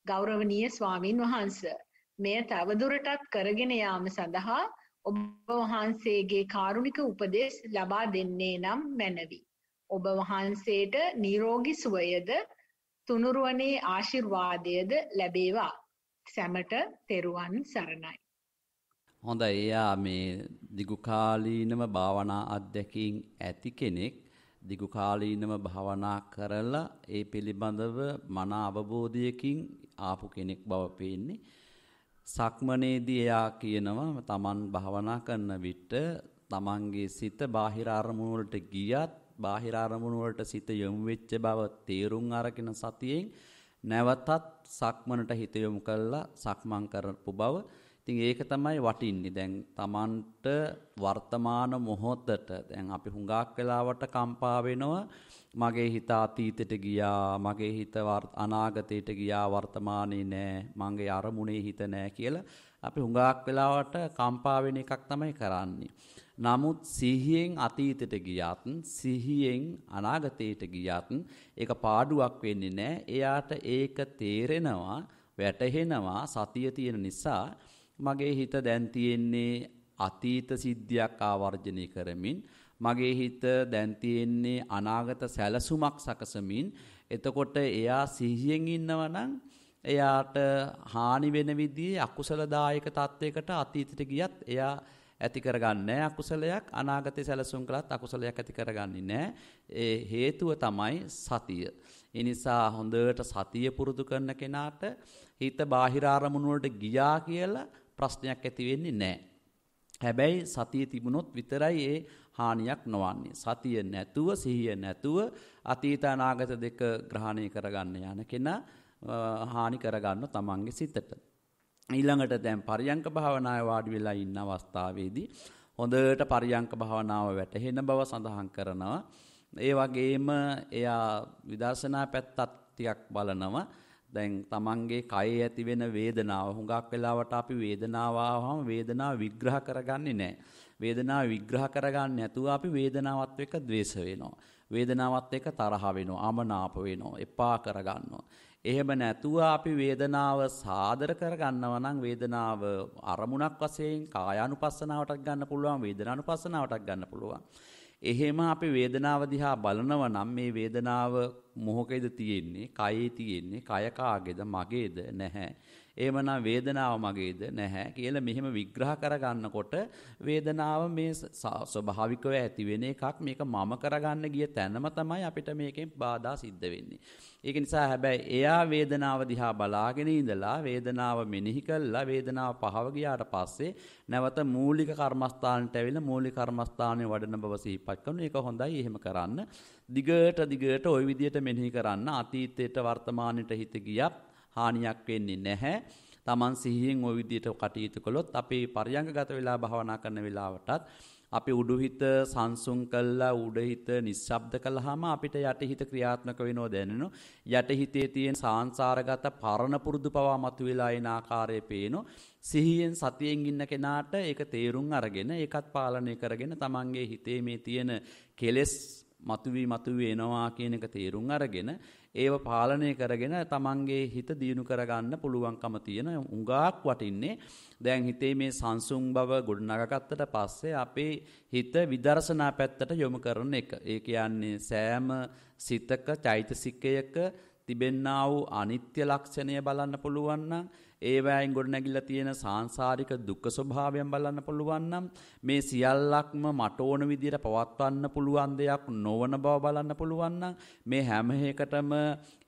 ගෞරවනීය ස්වාමින් වහන්සේ, මෙය තවදුරටත් කරගෙන යාම සඳහා ඔබ වහන්සේගේ කාරුණික උපදෙස් ලබා දෙන්නේ නම් මැනවි. ඔබ වහන්සේට නිරෝගී සුවයද තුනුරුවනේ ආශිර්වාදයද ලැබේවා. සැමට තෙරුවන් සරණයි. හොඳයි. එයා මේ දිගුකාලීනව භාවනා අධ්‍යක්ීම් ඇති කෙනෙක්. දිගුකාලීනව භාවනා කරලා ඒ පිළිබඳව මන අවබෝධයකින් ආපු කෙනෙක් බව පේන්නේ. සක්මනේදී එයා කියනවා තමන් භාවනා කරන විට තමන්ගේ සිත බාහිර අරමුණු වලට ගියත් බාහිර අරමුණු වලට සිත යොමු වෙච්ච බව තේරුම් අරගෙන සතියෙන් නැවතත් සක්මනට හිත යොමු කළා සක්මන් කරපු බව. ඉතින් ඒක තමයි වටින්නේ. දැන් තමන්ට වර්තමාන මොහොතට දැන් අපි හුඟක් වෙලාවට කම්පා වෙනවා. මගේ හිත අතීතයට ගියා, මගේ හිත අනාගතයට ගියා, වර්තමානයේ නෑ, මගේ අරමුණේ හිත නෑ කියලා අපි හුඟක් වෙලාවට කම්පා වෙන එකක් තමයි කරන්නේ. නමුත් සිහියෙන් අතීතයට ගියත් සිහියෙන් අනාගතයට ගියත් ඒක පාඩුවක් වෙන්නේ නැහැ. එයාට ඒක තේරෙනවා, වැටහෙනවා සතිය තියෙන නිසා. මගේ හිත දැන් තියෙන්නේ අතීත සිද්ධියක් ආවර්ජනය කරමින්, මගේ හිත දැන් තියෙන්නේ අනාගත සැලසුමක් සකසමින්. එතකොට එයා සිහියෙන් ඉන්නවා නම් එයාට හානි වෙන විදිහේ අකුසලදායක තත්වයකට අතීතයට ගියත් එයා ඇති කරගන්නේ අකුසලයක්, අනාගතේ සැලසුම් කළත් අකුසලයක් ඇති කරගන්නේ නැහැ. ඒ හේතුව තමයි සතිය. ඒ නිසා හොඳට සතිය පුරුදු කරන කෙනාට හිත බාහිර අරමුණු වලට ගියා කියලා ප්‍රශ්නයක් ඇති වෙන්නේ නැහැ. හැබැයි සතිය තිබුණොත් විතරයි ඒ හානියක් නොවන්නේ. සතිය නැතුව, සිහිය නැතුව අතීත අනාගත දෙක ග්‍රහණය කරගන්න යන කෙනා හානි කරගන්න තමන්ගේ සිතට. ඊළඟට දැන් පරියංක භාවනාවේ වාඩි වෙලා ඉන්න අවස්ථාවේදී හොඳට පරියංක භාවනාව වැටහෙන බව සඳහන් කරනවා. ඒ වගේම එයා විදර්ශනා පැත්තත් ටිකක් බලනවා. දැන් තමන්ගේ කයේ ඇති වෙන වේදනාව හුඟක් වෙලාවට අපි වේදනාව ආවම වේදනාව විග්‍රහ කරගන්නේ නැහැ. වේදනාව විග්‍රහ කරගන්නේ නැතුව අපි වේදනාවත් එක්ක ද්වේෂ වෙනවා. වේදනාවත් එක්ක තරහ වෙනවා, අමනාප වෙනවා, එපා කරගන්නවා. එහෙම නැතුව අපි වේදනාව සාදර කරගන්නවා නම් වේදනාව අරමුණක් වශයෙන් කායානුපස්සනාවටත් ගන්න පුළුවන්, වේදනානුපස්සනාවටත් ගන්න පුළුවන්. එහෙම අපි වේදනාව දිහා බලනවා නම් මේ වේදනාව මොහොකේද තියෙන්නේ, කයේ තියෙන්නේ, කය කාගේද, මගේද, නැහැ. එහෙමනම් වේදනාව මගේද, නැහැ කියලා මෙහෙම විග්‍රහ කරගන්නකොට වේදනාව මේ ස්වභාවිකව ඇති වෙන එකක්. මේක මම කරගන්න ගිය තැනම තමයි අපිට මේකෙන් බාධා සිද්ධ වෙන්නේ. ඒක නිසා හැබැයි එයා වේදනාව දිහා බලාගෙන ඉඳලා වේදනාව මෙනෙහි කළා, වේදනාව පහව ගියාට පස්සේ නැවත මූලික කර්මස්ථානට ඇවිල්ලා මූලික කර්මස්ථානයේ වඩන බව සිහිපත් කරනවා. ඒක හොඳයි, එහෙම කරන්න. දිගට ওই විදිහට මෙනෙහි කරන්න. අතීතයට වර්තමානයට හිත ගියත් හානියක් වෙන්නේ නැහැ. Taman සිහියෙන් ওই විදිහට කටයුතු කළොත් අපේ පරියංගගත වෙලා භාවනා කරන වෙලාවටත් අපි උඩුහිත සංසුන් කළා, උඩහිත නිශ්ශබ්ද කළාම අපිට යටිහිත ක්‍රියාත්මක වෙනව දැනෙනවා. යටිහිතේ තියෙන සාංශාරගත පරණ පුරුදු පවා මතුවලා එන ආකාරය පේනවා. සිහියෙන් සතියෙන් ඉන්න කෙනාට ඒක තේරුම් අරගෙන ඒකත් පාලනය කරගෙන Tamanගේ හිතේ මේ තියෙන කෙලෙස් මතුවී එනවා කියන එක තේරුම් අරගෙන ඒව පාලනය කරගෙන තමන්ගේ හිත දියුණු කරගන්න පුළුවන්කම තියෙන උඟාක් වටින්නේ. දැන් හිතේ මේ සංසුන් බව ගොඩනගාගත්තට පස්සේ අපේ හිත විදර්ශනා පැත්තට යොමු කරන එක. ඒ කියන්නේ සෑම සිතක චෛතසිකයක තිබෙන්නා වූ අනිත්‍ය ලක්ෂණය බලන්න පුළුවන් නම් ඒ වයින් ගොඩනැගිලා තියෙන සාංශාරික දුක්ඛ ස්වභාවයන් බලන්න පුළුවන් නම් මේ සියල්ලක්ම මට ඕන විදිහට පවත්වන්න පුළුවන් දෙයක් නොවන බව බලන්න පුළුවන් නම් මේ හැම එකටම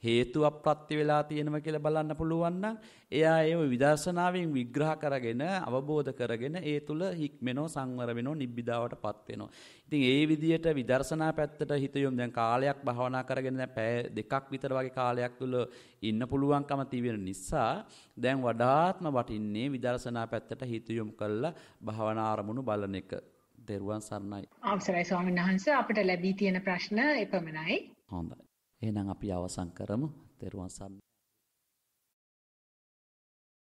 හේතු අප්‍රත්‍ය වෙලා තියෙනවා කියලා බලන්න පුළුවන් නම් එයා ඒව විදර්ශනාවෙන් විග්‍රහ කරගෙන අවබෝධ කරගෙන ඒ තුල හික්මෙනෝ සංවර වෙනෝ නිබ්බිදාවටපත් වෙනවා. ඉතින් ඒ විදිහට විදර්ශනා පැත්තට හිත යොමු දැන් කාලයක් භාවනා කරගෙන දැන් පැය දෙකක් විතර වගේ කාලයක් තුල ඉන්න පුළුවන්කම තියෙන නිසා දැන් වඩාත්ම වටින්නේ විදර්ශනා පැත්තට හිත යොමු කරලා භාවනා ආරමුණු බලන එක. දරුවන් සරණයි. අවසරයි ස්වාමීන් වහන්සේ අපිට ලැබී තියෙන ප්‍රශ්න එපමණයි. හොඳයි. එහෙනම් අපි අවසන් කරමු. දරුවන් සරණයි.